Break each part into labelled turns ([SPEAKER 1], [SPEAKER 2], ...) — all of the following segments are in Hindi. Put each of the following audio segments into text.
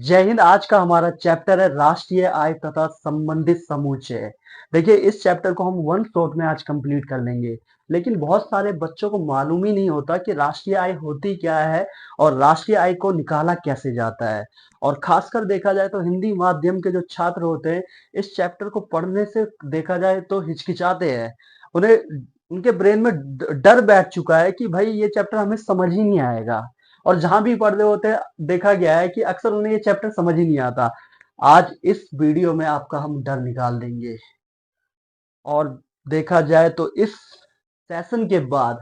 [SPEAKER 1] जय हिंद। आज का हमारा चैप्टर है राष्ट्रीय आय तथा संबंधित समूचे। देखिए, इस चैप्टर को हम वन शॉट में आज कंप्लीट कर लेंगे। लेकिन बहुत सारे बच्चों को मालूम ही नहीं होता कि राष्ट्रीय आय होती क्या है और राष्ट्रीय आय को निकाला कैसे जाता है। और खासकर देखा जाए तो हिंदी माध्यम के जो छात्र होते हैं, इस चैप्टर को पढ़ने से देखा जाए तो हिचकिचाते हैं। उन्हें उनके ब्रेन में डर बैठ चुका है कि भाई ये चैप्टर हमें समझ ही नहीं आएगा। और जहां भी पढ़ रहे होते हैं, देखा गया है कि अक्सर उन्हें ये चैप्टर समझ ही नहीं आता। आज इस वीडियो में आपका हम डर निकाल देंगे। और देखा जाए तो इस सेशन के बाद,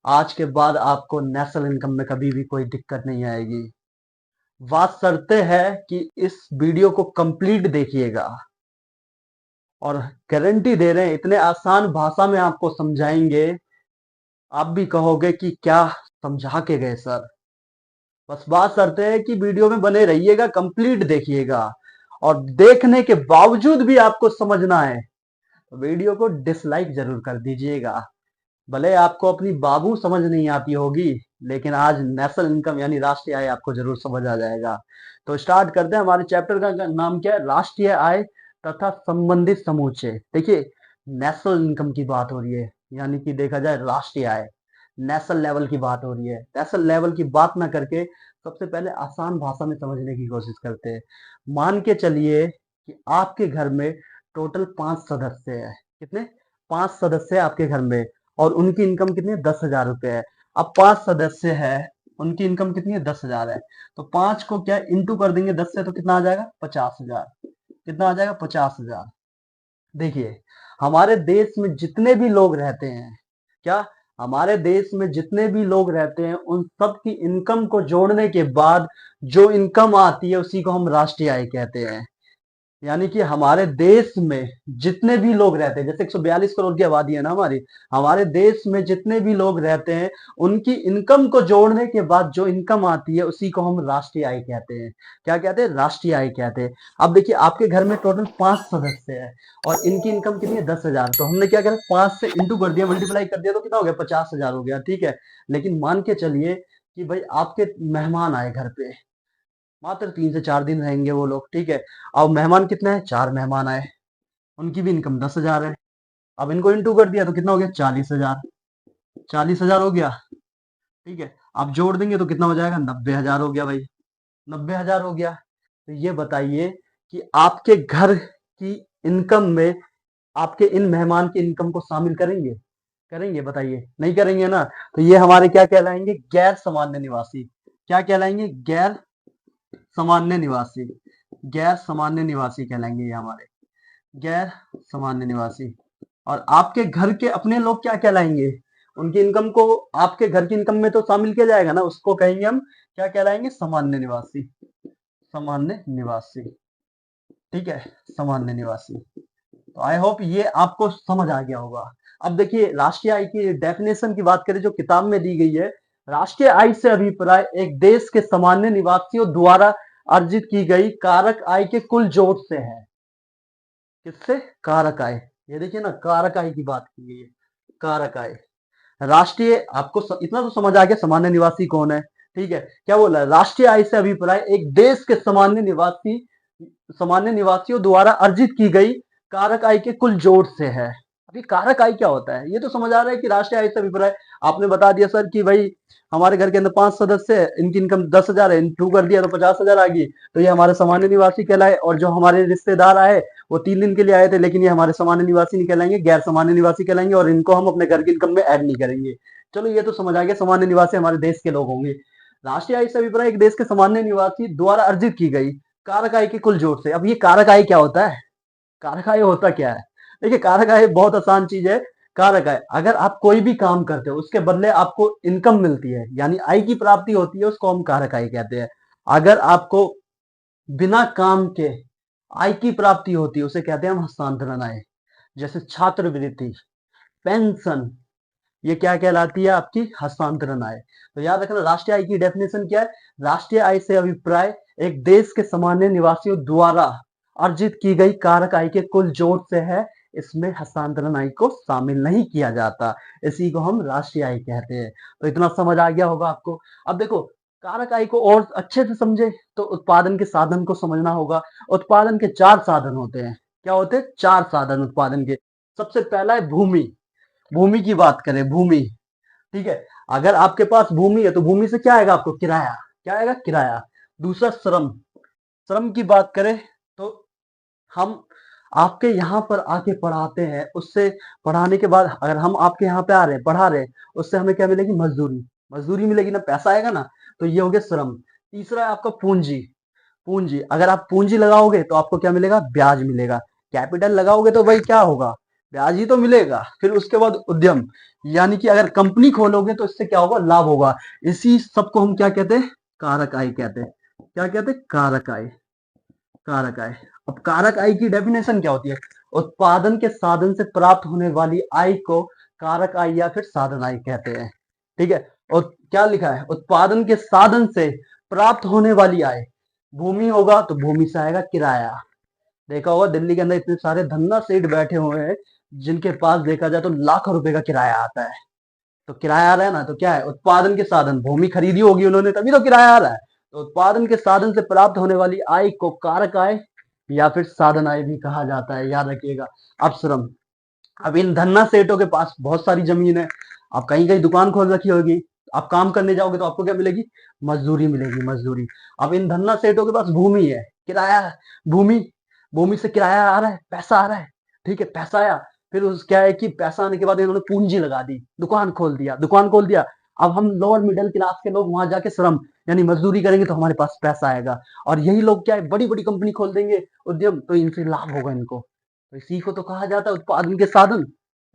[SPEAKER 1] आज के बाद आपको नेशनल इनकम में कभी भी कोई दिक्कत नहीं आएगी। बात शर्ते है कि इस वीडियो को कंप्लीट देखिएगा। और गारंटी दे रहे हैं, इतने आसान भाषा में आपको समझाएंगे, आप भी कहोगे कि क्या समझा के गए सर। बस बात करते हैं कि वीडियो में बने रहिएगा, कंप्लीट देखिएगा। और देखने के बावजूद भी आपको समझना है तो वीडियो को डिसलाइक जरूर कर दीजिएगा। भले आपको अपनी बाबू समझ नहीं आती होगी, लेकिन आज नेशनल इनकम यानी राष्ट्रीय आय आपको जरूर समझ आ जाएगा। तो स्टार्ट करते हैं। हमारे चैप्टर का नाम क्या है? राष्ट्रीय आय तथा संबंधित समूचे। देखिए, नेशनल इनकम की बात हो रही है, यानी कि देखा जाए राष्ट्रीय आय, नेशनल लेवल की बात हो रही है। नेशनल लेवल की बात ना करके सबसे पहले आसान भाषा में समझने की कोशिश करते हैं। मान के चलिए कि आपके घर में टोटल 5 सदस्य है। कितने? 5 सदस्य है आपके घर में, और उनकी इनकम कितनी है? 10,000 रुपए है। अब 5 सदस्य है, उनकी इनकम कितनी है? 10,000 है। तो 5 को क्या इंटू कर देंगे 10 से, तो कितना आ जाएगा? 50,000। कितना आ जाएगा? 50,000। देखिए, हमारे देश में जितने भी लोग रहते हैं, क्या हमारे देश में जितने भी लोग रहते हैं, उन सब की इनकम को जोड़ने के बाद जो इनकम आती है उसी को हम राष्ट्रीय आय कहते हैं। यानी कि हमारे देश में जितने भी लोग रहते हैं, जैसे 142 करोड़ की आबादी है ना हमारी, हमारे देश में जितने भी लोग रहते हैं, उनकी इनकम को जोड़ने के बाद जो इनकम आती है उसी को हम राष्ट्रीय आय कहते हैं। क्या कहते हैं? राष्ट्रीय आय कहते हैं। अब देखिए, आपके घर में टोटल 5 सदस्य है और इनकी इनकम कितनी है? 10,000। तो हमने क्या करा? 5 से इंटू कर दिया, मल्टीप्लाई कर दिया, तो कितना हो गया? 50,000 हो गया। ठीक है। लेकिन मान के चलिए कि भाई आपके मेहमान आए घर पे, मात्र 3 से 4 दिन रहेंगे वो लोग। ठीक है। अब मेहमान कितने हैं? 4 मेहमान आए, उनकी भी इनकम 10,000 है। अब इनको इंटू कर दिया तो कितना हो गया? 40,000। 40,000 हो गया। ठीक है। अब जोड़ देंगे तो कितना हो जाएगा? 90,000 हो गया भाई। 90,000 हो गया। तो ये बताइए कि आपके घर की इनकम में आपके इन मेहमान की इनकम को शामिल करेंगे? करेंगे? बताइए, नहीं करेंगे ना। तो ये हमारे क्या कहलाएंगे? गैर सामान्य निवासी। क्या कहलाएंगे? गैर सामान्य निवासी। गैर सामान्य निवासी कहलाएंगे ये हमारे, गैर सामान्य निवासी। और आपके घर के अपने लोग क्या कहलाएंगे? उनकी इनकम को आपके घर की इनकम में तो शामिल किया जाएगा ना, उसको कहेंगे हम, क्या कहलाएंगे? सामान्य निवासी। सामान्य निवासी। ठीक है। सामान्य निवासी। तो आई होप ये आपको समझ आ गया होगा। अब देखिए, राष्ट्रीय आय की डेफिनेशन की बात करें जो किताब में दी गई है, राष्ट्रीय आय से अभिप्राय एक देश के सामान्य निवासियों द्वारा अर्जित की गई कारक आय के कुल जोड़ से है। किससे? कारक आय। ये देखिए ना, कारक आय की बात की गई है। कारक आय। राष्ट्रीय, आपको इतना तो समझ आ गया सामान्य निवासी कौन है। ठीक है। क्या बोला? राष्ट्रीय आय से अभिप्राय एक देश के सामान्य निवासियों द्वारा अर्जित की गई कारक आय के कुल जोड़ से है। अभी कारक आय क्या होता है ये तो समझ आ रहा है कि राष्ट्रीय आय से अभिप्राय, आपने बता दिया सर कि भाई हमारे घर के अंदर 5 सदस्य है, इनकी इनकम 10,000 है, इंटू कर दिया तो 50,000 आ गई, तो ये हमारे सामान्य निवासी कहलाए। और जो हमारे रिश्तेदार आए वो 3 दिन के लिए आए थे, लेकिन ये हमारे सामान्य निवासी नहीं कहलाएंगे, गैर सामान्य निवासी कहलाएंगे, और इनको हम अपने घर की इनकम में ऐड नहीं करेंगे। चलो, ये तो समझ आ गया, सामान्य निवासी हमारे देश के लोग होंगे। राष्ट्रीय आय से अभिप्राय एक देश के सामान्य निवासी द्वारा अर्जित की गई कारक आय के कुल जोड़ से। अब ये कारक आय क्या होता है? कारक आय होता क्या है? देखिए, कारक आय बहुत आसान चीज है। कारक आय, अगर आप कोई भी काम करते हो उसके बदले आपको इनकम मिलती है, यानी आय की प्राप्ति होती है, उसको हम कारक आय कहते हैं। अगर आपको बिना काम के आय की प्राप्ति होती है उसे कहते हैं हम हस्तांतरण आय। जैसे छात्रवृत्ति, पेंशन, ये क्या कहलाती है? आपकी हस्तांतरण आय। तो याद रखना, राष्ट्रीय आय की डेफिनेशन क्या है? राष्ट्रीय आय से अभिप्राय एक देश के सामान्य निवासियों द्वारा अर्जित की गई कारक आय के कुल जोड़ से है। इसमें हस्तांतरण आय को शामिल नहीं किया जाता, इसी को हम राष्ट्रीय आय कहते हैं। तो इतना समझ आ गया होगा आपको। अब देखो, कारक आय को और अच्छे से समझे तो उत्पादन के साधन को समझना होगा। उत्पादन के 4 साधन होते हैं। क्या होते हैं? 4 साधन उत्पादन के। सबसे पहला है भूमि। भूमि की बात करें, भूमि, ठीक है? अगर आपके पास भूमि है तो भूमि से क्या आएगा आपको? किराया। क्या आएगा? किराया। दूसरा श्रम। श्रम की बात करें तो हम आपके यहाँ पर आके पढ़ाते हैं, उससे पढ़ाने के बाद अगर हम आपके यहाँ पे आ रहे हैं, पढ़ा रहे हैं, उससे हमें क्या मिलेगी? मजदूरी। मजदूरी मिलेगी ना, पैसा आएगा ना, तो ये हो गया श्रम। तीसरा है आपका पूंजी। पूंजी, अगर आप पूंजी लगाओगे तो आपको क्या मिलेगा? ब्याज मिलेगा। कैपिटल लगाओगे तो भाई क्या होगा? ब्याज ही तो मिलेगा। फिर उसके बाद उद्यम, यानी कि अगर कंपनी खोलोगे तो इससे क्या होगा? लाभ होगा। इसी सबको हम क्या कहते हैं? कारक आय कहते हैं। क्या कहते हैं? कारक आय। कारक आय। अब कारक आय की डेफिनेशन क्या होती है? उत्पादन के साधन से प्राप्त होने वाली आय को कारक आय या फिर साधन आय कहते हैं। ठीक है? और क्या लिखा है? उत्पादन के साधन से प्राप्त होने वाली आय। भूमि होगा तो भूमि से आएगा किराया। देखा होगा दिल्ली के अंदर इतने सारे धन्ना सेठ बैठे हुए हैं जिनके पास देखा जाए तो लाखों रुपए का किराया आता है। तो किराया आ रहा है ना, तो क्या है? उत्पादन के साधन। भूमि खरीदी होगी उन्होंने, तभी तो किराया आ रहा है। तो उत्पादन के साधन से प्राप्त होने वाली आय को कारक आय या फिर साधन आय भी कहा जाता है, याद रखिएगा। अब श्रम। अब इन धन्ना सेठों के पास बहुत सारी जमीन है। आप कहीं कहीं दुकान खोल रखी होगी, आप काम करने जाओगे तो आपको क्या मिलेगी? मजदूरी मिलेगी, मजदूरी। अब इन धन्ना सेठों के पास भूमि है, किराया, भूमि, भूमि से किराया आ रहा है, पैसा आ रहा है। ठीक है? पैसा आया, फिर उस क्या है कि पैसा आने के बाद इन्होंने पूंजी लगा दी, दुकान खोल दिया, दुकान खोल दिया। अब हम लोअर मिडिल क्लास के लोग वहां जाके श्रम यानी मजदूरी करेंगे तो हमारे पास पैसा आएगा। और यही लोग क्या है? बड़ी बड़ी कंपनी खोल देंगे, उद्यम, तो इनसे लाभ होगा इनको। तो इसी को तो कहा जाता है उत्पादन के साधन।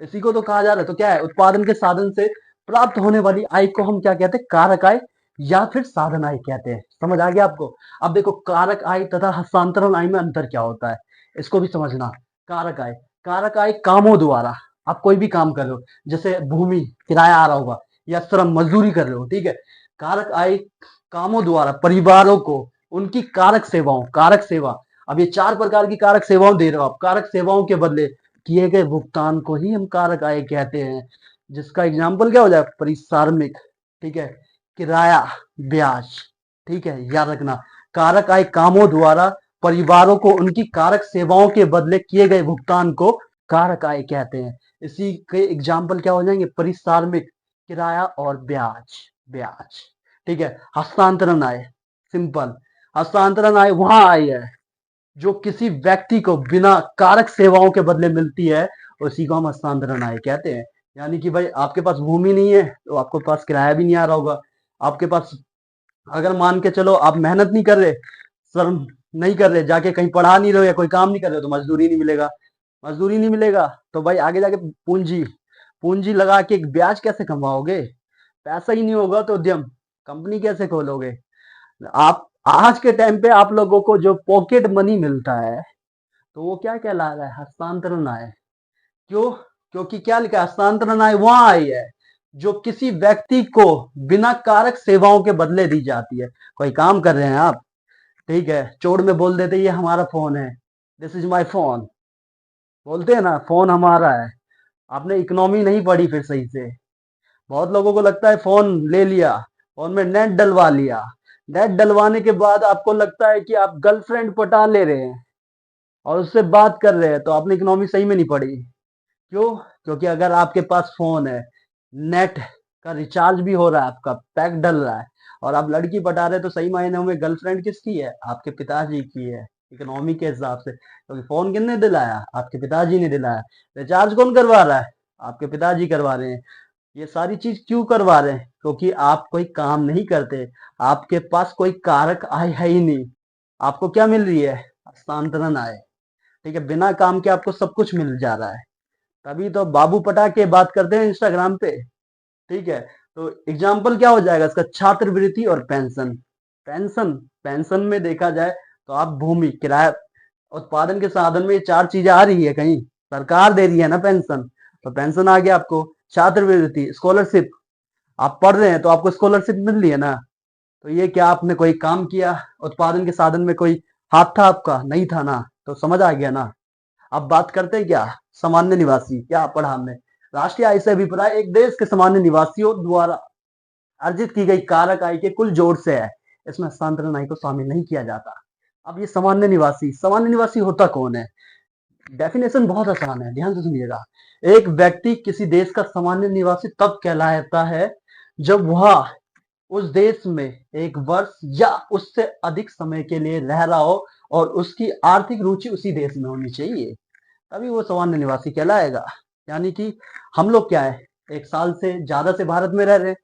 [SPEAKER 1] इसी को तो कहा जा रहा है। तो क्या है? उत्पादन के साधन से प्राप्त होने वाली आय को हम क्या कहते हैं? कारक आय या फिर साधन आय कहते हैं। समझ आ गया आपको? अब देखो कारक आय तथा हस्तांतरण आय में अंतर क्या होता है, इसको भी समझना। कारक आय, कारक आय कामों द्वारा, आप कोई भी काम कर रहे हो, जैसे भूमि, किराया आ रहा होगा, या श्रम, मजदूरी कर रहे हो, ठीक है? कारक आय कामों द्वारा परिवारों को उनकी कारक सेवाओं, कारक सेवा, अब ये 4 प्रकार की कारक सेवाओं दे रहे हो आप, कारक सेवाओं के बदले किए गए भुगतान को ही हम कारक आय कहते हैं। जिसका एग्जाम्पल क्या हो जाए? परिसारमिक, ठीक है, किराया, ब्याज। ठीक है, याद रखना। कारक आय कामों द्वारा परिवारों को उनकी कारक सेवाओं के बदले किए गए भुगतान को कारक आय कहते हैं। इसी के एग्जाम्पल क्या हो जाएंगे? परिसारमिक, किराया और ब्याज। ब्याज, ठीक है। हस्तांतरण आय, सिंपल। हस्तांतरण आय वहां आय है जो किसी व्यक्ति को बिना कारक सेवाओं के बदले मिलती है, उसी को हम हस्तांतरण आय कहते हैं। यानी कि भाई आपके पास भूमि नहीं है तो आपके पास किराया भी नहीं आ रहा होगा। आपके पास, अगर मान के चलो आप मेहनत नहीं कर रहे, श्रम नहीं कर रहे, जाके कहीं पढ़ा नहीं रहे हो या कोई काम नहीं कर रहे हो, तो मजदूरी नहीं मिलेगा। मजदूरी नहीं मिलेगा तो भाई आगे जाके पूंजी, पूंजी लगा के ब्याज कैसे कमाओगे? पैसा ही नहीं होगा तो उद्यम, कंपनी कैसे खोलोगे? आप आज के टाइम पे आप लोगों को जो पॉकेट मनी मिलता है तो वो क्या कहला रहा है? हस्तांतरण आय। क्यों? क्योंकि क्या लिखा है? हस्तांतरण आय वहां आई है जो किसी व्यक्ति को बिना कारक सेवाओं के बदले दी जाती है। कोई काम कर रहे हैं आप, ठीक है, चोर में बोल देते ये हमारा फोन है, दिस इज माई फोन, बोलते हैं ना फोन हमारा है। आपने इकोनॉमी नहीं पढ़ी फिर सही से। बहुत लोगों को लगता है फोन ले लिया, फोन में नेट डलवा लिया, नेट डलवाने के बाद आपको लगता है कि आप गर्लफ्रेंड पटा ले रहे हैं और उससे बात कर रहे हैं, तो आपने इकोनॉमी सही में नहीं पढ़ी। क्यों? क्योंकि अगर आपके पास फोन है, नेट का रिचार्ज भी हो रहा है, आपका पैक डल रहा है, और आप लड़की पटा रहे हैं, तो सही मायने में गर्लफ्रेंड किसकी है? आपके पिताजी की है, इकोनॉमी के हिसाब से। क्योंकि फोन किसने दिलाया? आपके पिताजी ने दिलाया। रिचार्ज कौन करवा रहा है? आपके पिताजी करवा रहे हैं। ये सारी चीज क्यों करवा रहे हैं? क्योंकि आप कोई काम नहीं करते, आपके पास कोई कारक आय है ही नहीं। आपको क्या मिल रही है? हस्तांतरण आय। ठीक है, बिना काम के आपको सब कुछ मिल जा रहा है। तभी तो बाबू पटाके बात करते हैं इंस्टाग्राम पे। ठीक है, तो एग्जाम्पल क्या हो जाएगा इसका? छात्रवृत्ति और पेंशन। पेंशन, पेंशन में देखा जाए तो आप भूमि, किराया, उत्पादन के साधन में ये 4 चीजें आ रही है, कहीं सरकार दे रही है ना पेंशन, तो पेंशन आ गया आपको। छात्रवृत्ति, स्कॉलरशिप, आप पढ़ रहे हैं तो आपको स्कॉलरशिप मिल रही है ना। तो ये क्या आपने कोई काम किया? उत्पादन के साधन में कोई हाथ था आपका? नहीं था ना, तो समझ आ गया ना। अब बात करते हैं क्या? सामान्य निवासी, क्या पढ़ा हमने? राष्ट्रीय आय से अभिप्राय एक देश के सामान्य निवासियों द्वारा अर्जित की गई कारक आय के कुल जोड़ से है। इसमें हस्तांतरण आय को शामिल नहीं किया जाता। अब ये सामान्य निवासी होता कौन है? डेफिनेशन बहुत आसान है, ध्यान से सुनिएगा। एक व्यक्ति किसी देश का सामान्य निवासी तब कहलाता है जब वह उस देश में एक वर्ष या उससे अधिक समय के लिए रह रहा हो और उसकी आर्थिक रुचि उसी देश में होनी चाहिए, तभी वो सामान्य निवासी कहलाएगा। यानी कि हम लोग क्या है, एक साल से ज्यादा से भारत में रह रहे हैं।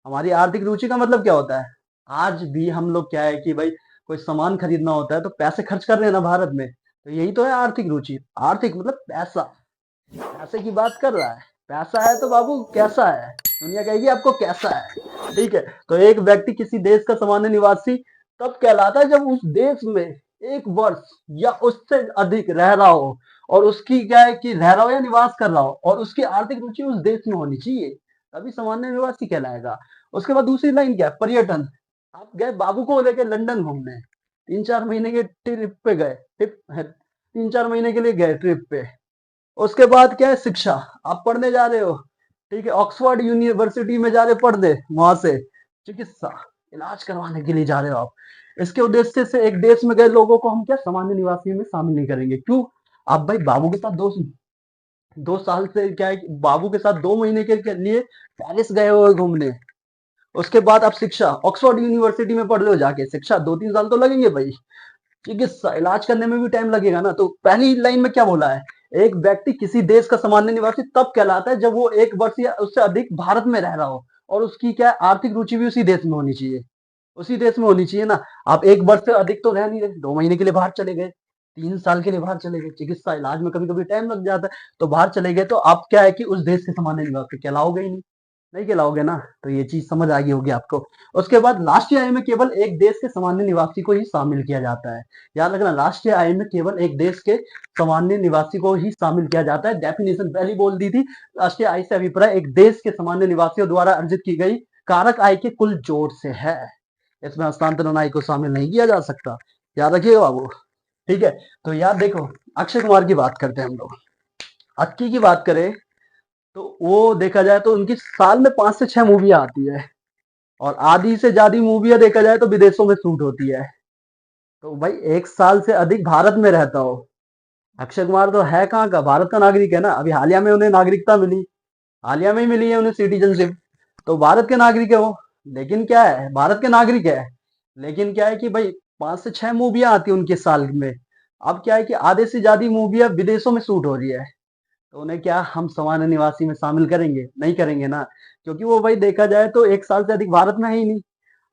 [SPEAKER 1] हमारी आर्थिक रुचि का मतलब क्या होता है? आज भी हम लोग क्या है कि भाई कोई सामान खरीदना होता है तो पैसे खर्च कर रहे हैं ना भारत में, तो यही तो है आर्थिक रुचि। आर्थिक मतलब पैसा, पैसे की बात कर रहा है। पैसा है तो बाबू कैसा है, दुनिया कहेगी आपको कैसा है। ठीक है, तो एक व्यक्ति किसी देश का सामान्य निवासी तब कहलाता है जब उस देश में एक वर्ष या उससे अधिक रह रहा हो और उसकी क्या है कि रह रहा हो या निवास कर रहा हो और उसकी आर्थिक रुचि उस देश में होनी चाहिए, तभी सामान्य निवासी कहलाएगा। उसके बाद दूसरी लाइन क्या है? पर्यटन। आप गए बाबू को लेकर लंदन घूमने, 3-4 महीने के ट्रिप पे गए, ट्रिप 3-4 महीने के लिए गए ट्रिप पे। उसके बाद क्या है? शिक्षा। आप पढ़ने जा रहे हो, ठीक है, ऑक्सफोर्ड यूनिवर्सिटी में जा रहे पढ़ने, वहां से चिकित्सा, इलाज करवाने के लिए जा रहे हो आप। इसके उद्देश्य से एक देश में गए लोगों को हम क्या सामान्य निवासियों में शामिल नहीं करेंगे। क्यों? आप भाई बाबू के साथ 2 साल से क्या है कि बाबू के साथ 2 महीने के लिए पेरिस गए हो घूमने। उसके बाद आप शिक्षा, ऑक्सफोर्ड यूनिवर्सिटी में पढ़ रहे हो जाके, शिक्षा 2-3 साल तो लगेंगे भाई। चिकित्सा, इलाज करने में भी टाइम लगेगा ना। तो पहली लाइन में क्या बोला है? एक व्यक्ति किसी देश का सामान्य निवासी तब कहलाता है जब वो एक वर्ष या उससे अधिक भारत में रह रहा हो और उसकी क्या है, आर्थिक रुचि भी उसी देश में होनी चाहिए। उसी देश में होनी चाहिए ना। आप एक वर्ष से अधिक तो रह नहीं रहे, 2 महीने के लिए बाहर चले गए, 3 साल के लिए बाहर चले गए, चिकित्सा इलाज में कभी कभी टाइम लग जाता है, तो बाहर चले गए, तो आप क्या है कि उस देश के सामान्य निवासी कहलाओगे ही नहीं। नहीं कहलाओगे ना। तो ये चीज समझ आ गई होगी आपको। उसके बाद राष्ट्रीय आय में केवल एक देश के सामान्य निवासी को ही शामिल किया जाता है। याद रखना, राष्ट्रीय आय में केवल एक देश के सामान्य निवासी को ही शामिल किया जाता है। डेफिनेशन पहली बोल दी थी, राष्ट्रीय आय से अभिप्राय एक देश के सामान्य निवासियों द्वारा अर्जित की गई कारक आय के कुल जोड़ से है। इसमें हस्तांतरण आय को शामिल नहीं किया जा सकता, याद रखिएगा बाबू। ठीक है, तो यार देखो, अक्षय कुमार की बात करते हैं हम लोग। अक्की की बात करें तो वो देखा जाए तो उनकी साल में 5 से 6 मूवियां आती है और आधी से ज्यादा मूवियां देखा जाए तो विदेशों में शूट होती है। तो भाई 1 साल से अधिक भारत में रहता हो। अक्षय कुमार तो है कहाँ का, भारत का नागरिक है ना। अभी हालिया में उन्हें नागरिकता मिली, हालिया में ही मिली है उन्हें सिटीजनशिप, तो भारत के नागरिक है वो। लेकिन क्या है, भारत के नागरिक है, लेकिन क्या है कि भाई 5 से 6 मूवियां आती है उनके साल में। अब क्या है कि आधे से ज्यादा मूवियां विदेशों में शूट हो रही है, तो उन्हें क्या हम सामान्य निवासी में शामिल करेंगे? नहीं करेंगे ना, क्योंकि वो भाई देखा जाए तो 1 साल से अधिक भारत में है ही नहीं।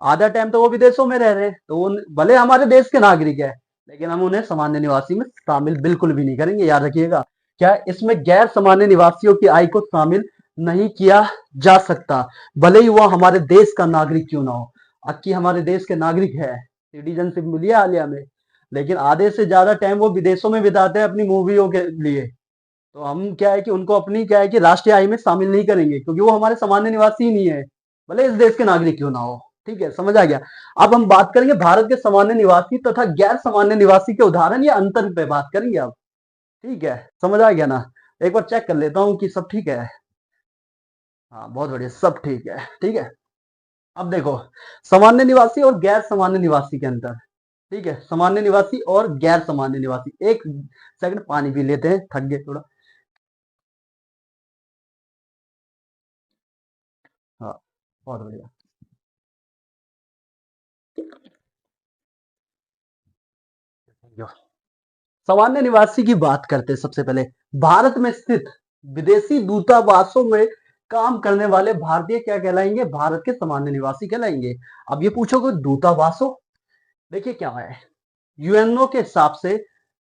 [SPEAKER 1] आधा टाइम तो वो विदेशों में रह रहे हैं, तो वो भले हमारे देश के नागरिक है, लेकिन हम उन्हें सामान्य निवासी में शामिल बिल्कुल भी नहीं करेंगे। याद रखिएगा, क्या इसमें गैर सामान्य निवासियों की आय को शामिल नहीं किया जा सकता, भले ही वह हमारे देश का नागरिक क्यों ना हो। अक्की हमारे देश के नागरिक है, सिटीजनशिप मिली है हालिया में, लेकिन आधे से ज्यादा टाइम वो विदेशों में बिताते हैं अपनी मूवियों के लिए। तो हम क्या है कि उनको अपनी क्या है कि राष्ट्रीय आय में शामिल नहीं करेंगे, क्योंकि वो हमारे सामान्य निवासी ही नहीं है, भले इस देश के नागरिक क्यों ना हो। ठीक है, समझ आ गया। अब हम बात करेंगे भारत के सामान्य निवासी तथा गैर सामान्य निवासी के उदाहरण या अंतर पे बात करेंगे अब। ठीक है, समझ आ गया ना। एक बार चेक कर लेता हूँ कि सब ठीक है। हाँ बहुत बढ़िया, सब ठीक है। ठीक है, अब देखो, सामान्य निवासी और गैर सामान्य निवासी के अंतर। ठीक है, सामान्य निवासी और गैर सामान्य निवासी। एक सेकंड पानी पी लेते हैं, थक गए थोड़ा। हाँ बहुत बढ़िया। सामान्य निवासी की बात करते हैं सबसे पहले। भारत में स्थित विदेशी दूतावासों में काम करने वाले भारतीय क्या कहलाएंगे? भारत के सामान्य निवासी कहलाएंगे। अब ये पूछोगे दूतावासों, देखिए क्या है, यूएनओ के हिसाब से,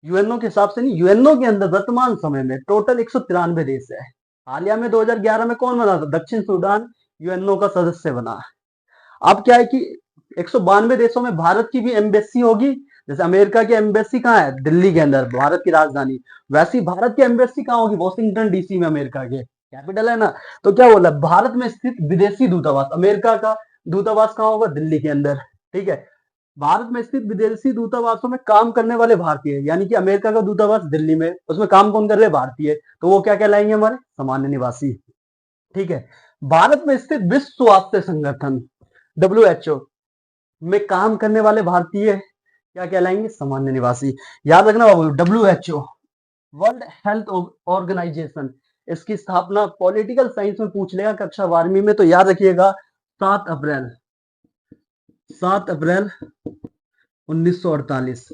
[SPEAKER 1] यूएनओ के हिसाब से नहीं, यूएनओ के अंदर वर्तमान समय में टोटल 193 देश है। हालिया में 2011 में कौन बना था? दक्षिण सूडान यूएनओ का सदस्य बना। अब क्या है कि 192 देशों में भारत की भी एम्बेसी होगी। जैसे अमेरिका की एम्बेसी कहाँ है? दिल्ली के अंदर, भारत की राजधानी। वैसे ही भारत की एम्बेसी कहाँ होगी? वॉशिंगटन डीसी में, अमेरिका के कैपिटल है ना। तो क्या बोला, भारत में स्थित विदेशी दूतावास, अमेरिका का दूतावास कहाँ होगा? दिल्ली के अंदर। ठीक है, भारत में स्थित विदेशी दूतावासों में काम करने वाले भारतीय, यानी कि अमेरिका का दूतावास दिल्ली में, उसमें काम कौन कर रहे हैं? भारतीय, तो वो क्या कहलाएंगे? हमारे सामान्य निवासी। ठीक है, भारत में स्थित विश्व स्वास्थ्य संगठन WHO में काम करने वाले भारतीय क्या कहलाएंगे? सामान्य निवासी। याद रखना बाबू, WHO वर्ल्ड हेल्थ ऑर्गेनाइजेशन, इसकी स्थापना पॉलिटिकल साइंस में पूछ लेगा कक्षा 12वीं में, तो याद रखिएगा 7 अप्रैल 7 अप्रैल 1948।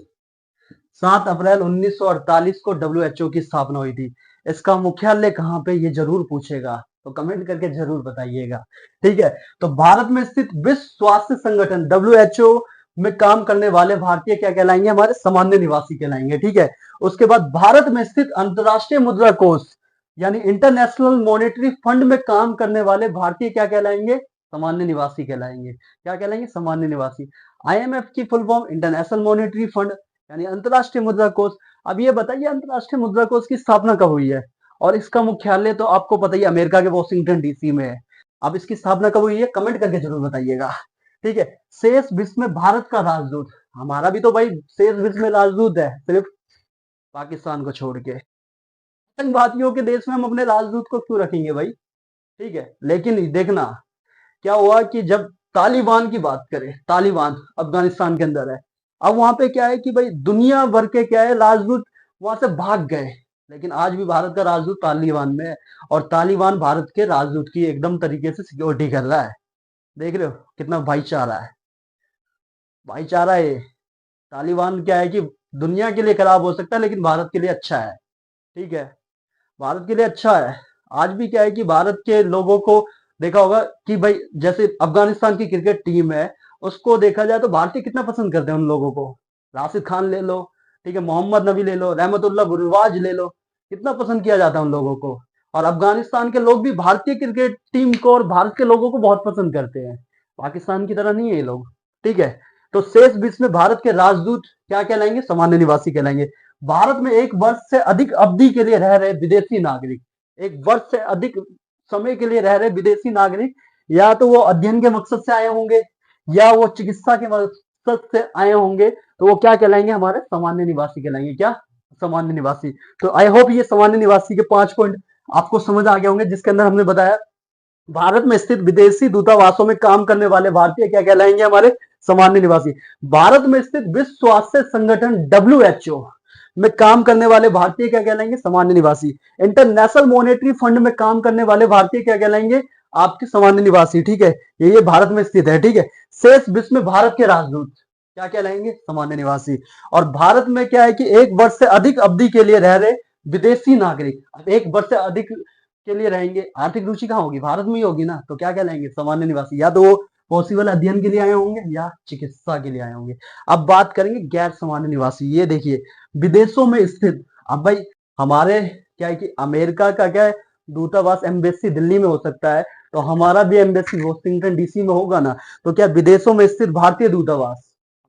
[SPEAKER 1] 7 अप्रैल 1948 को WHO की स्थापना हुई थी। इसका मुख्यालय कहाँ पे, ये जरूर पूछेगा, तो कमेंट करके जरूर बताइएगा। ठीक है, तो भारत में स्थित विश्व स्वास्थ्य संगठन WHO में काम करने वाले भारतीय क्या कहलाएंगे? हमारे सामान्य निवासी कहलाएंगे। ठीक है, उसके बाद भारत में स्थित अंतरराष्ट्रीय मुद्रा कोष यानी इंटरनेशनल मॉनेटरी फंड में काम करने वाले भारतीय क्या कहलाएंगे? सामान्य निवासी कहलाएंगे। क्या कहलाएंगे? सामान्य निवासी। IMF की full form international monetary fund यानी अंतरराष्ट्रीय मुद्रा कोष। अब ये बताइए अंतरराष्ट्रीय मुद्रा कोष की स्थापना कब हुई है? और इसका मुख्यालय तो आपको पता ही है, अमेरिका के वॉशिंगटन DC में है। अब इसकी स्थापना कब हुई है? कमेंट करके जरूर बताइएगा। ठीक है, शेष विश्व में भारत का राजदूत, हमारा भी तो भाई शेष विश्व में राजदूत है, सिर्फ पाकिस्तान को छोड़ के। आतंकवादियों के देश में हम अपने राजदूत को क्यों रखेंगे भाई? ठीक है, लेकिन देखना क्या हुआ कि जब तालिबान की बात करें, तालिबान अफगानिस्तान के अंदर है। अब वहां पे क्या है कि भाई दुनिया भर के क्या है राजदूत वहां से भाग गए, लेकिन आज भी भारत का राजदूत तालिबान में है, और तालिबान भारत के राजदूत की एकदम तरीके से सिक्योरिटी कर रहा है। देख रहे हो कितना भाईचारा है, भाईचारा है। तालिबान क्या है कि दुनिया के लिए खराब हो सकता है, लेकिन भारत के लिए अच्छा है। ठीक है, भारत के लिए अच्छा है। आज भी क्या है कि भारत के लोगों को देखा होगा कि भाई जैसे अफगानिस्तान की क्रिकेट टीम है, उसको देखा जाए तो भारतीय कितना पसंद करते हैं उन लोगों को। राशिद खान ले लो, ठीक है, मोहम्मद नबी ले लो, रहमतुल्लाह गुरबाज ले लो, कितना पसंद किया जाता है उन लोगों को। और अफगानिस्तान के लोग भी भारतीय क्रिकेट टीम को और भारत के लोगों को बहुत पसंद करते हैं। पाकिस्तान की तरह नहीं है ये लोग। ठीक है, तो शेष विश्व में भारत के राजदूत क्या कहलाएंगे? सामान्य निवासी कहलाएंगे। भारत में 1 वर्ष से अधिक अवधि के लिए रह रहे विदेशी नागरिक, 1 वर्ष से अधिक समय के लिए रह रहे विदेशी नागरिक, या तो वो अध्ययन के मकसद से आए होंगे या वो चिकित्सा के मकसद से आए होंगे, तो वो क्या कहलाएंगे? हमारे सामान्य निवासी कहलाएंगे। क्या? सामान्य निवासी। तो आई होप ये सामान्य निवासी के 5 पॉइंट आपको समझ आ गए होंगे, जिसके अंदर हमने बताया भारत में स्थित विदेशी दूतावासों में काम करने वाले भारतीय क्या कहलाएंगे? हमारे सामान्य निवासी। भारत में स्थित विश्व स्वास्थ्य संगठन WHO में काम करने वाले भारतीय क्या कहलाएंगे? सामान्य निवासी। इंटरनेशनल मॉनेटरी फंड में काम करने वाले भारतीय क्या कहलाएंगे? आपके सामान्य निवासी। ठीक है, ये भारत में स्थित है। ठीक है, शेष विश्व में भारत के राजदूत क्या कहलाएंगे? सामान्य निवासी। और भारत में क्या है कि 1 वर्ष से अधिक अवधि के लिए रह रहे विदेशी नागरिक, अब 1 वर्ष से अधिक के लिए रहेंगे, आर्थिक रुचि कहाँ होगी? भारत में ही होगी ना, तो क्या कहलाएंगे? सामान्य निवासी। या तो वो पॉसिबल अध्ययन के लिए आए होंगे या चिकित्सा के लिए आए होंगे। अब बात करेंगे गैर सामान्य निवासी। ये देखिए विदेशों में स्थित, अब भाई हमारे क्या है कि अमेरिका का क्या है दूतावास, एम्बेसी दिल्ली में हो सकता है, तो हमारा भी एम्बेसी वॉशिंगटन DC में होगा ना। तो क्या विदेशों में स्थित भारतीय दूतावास,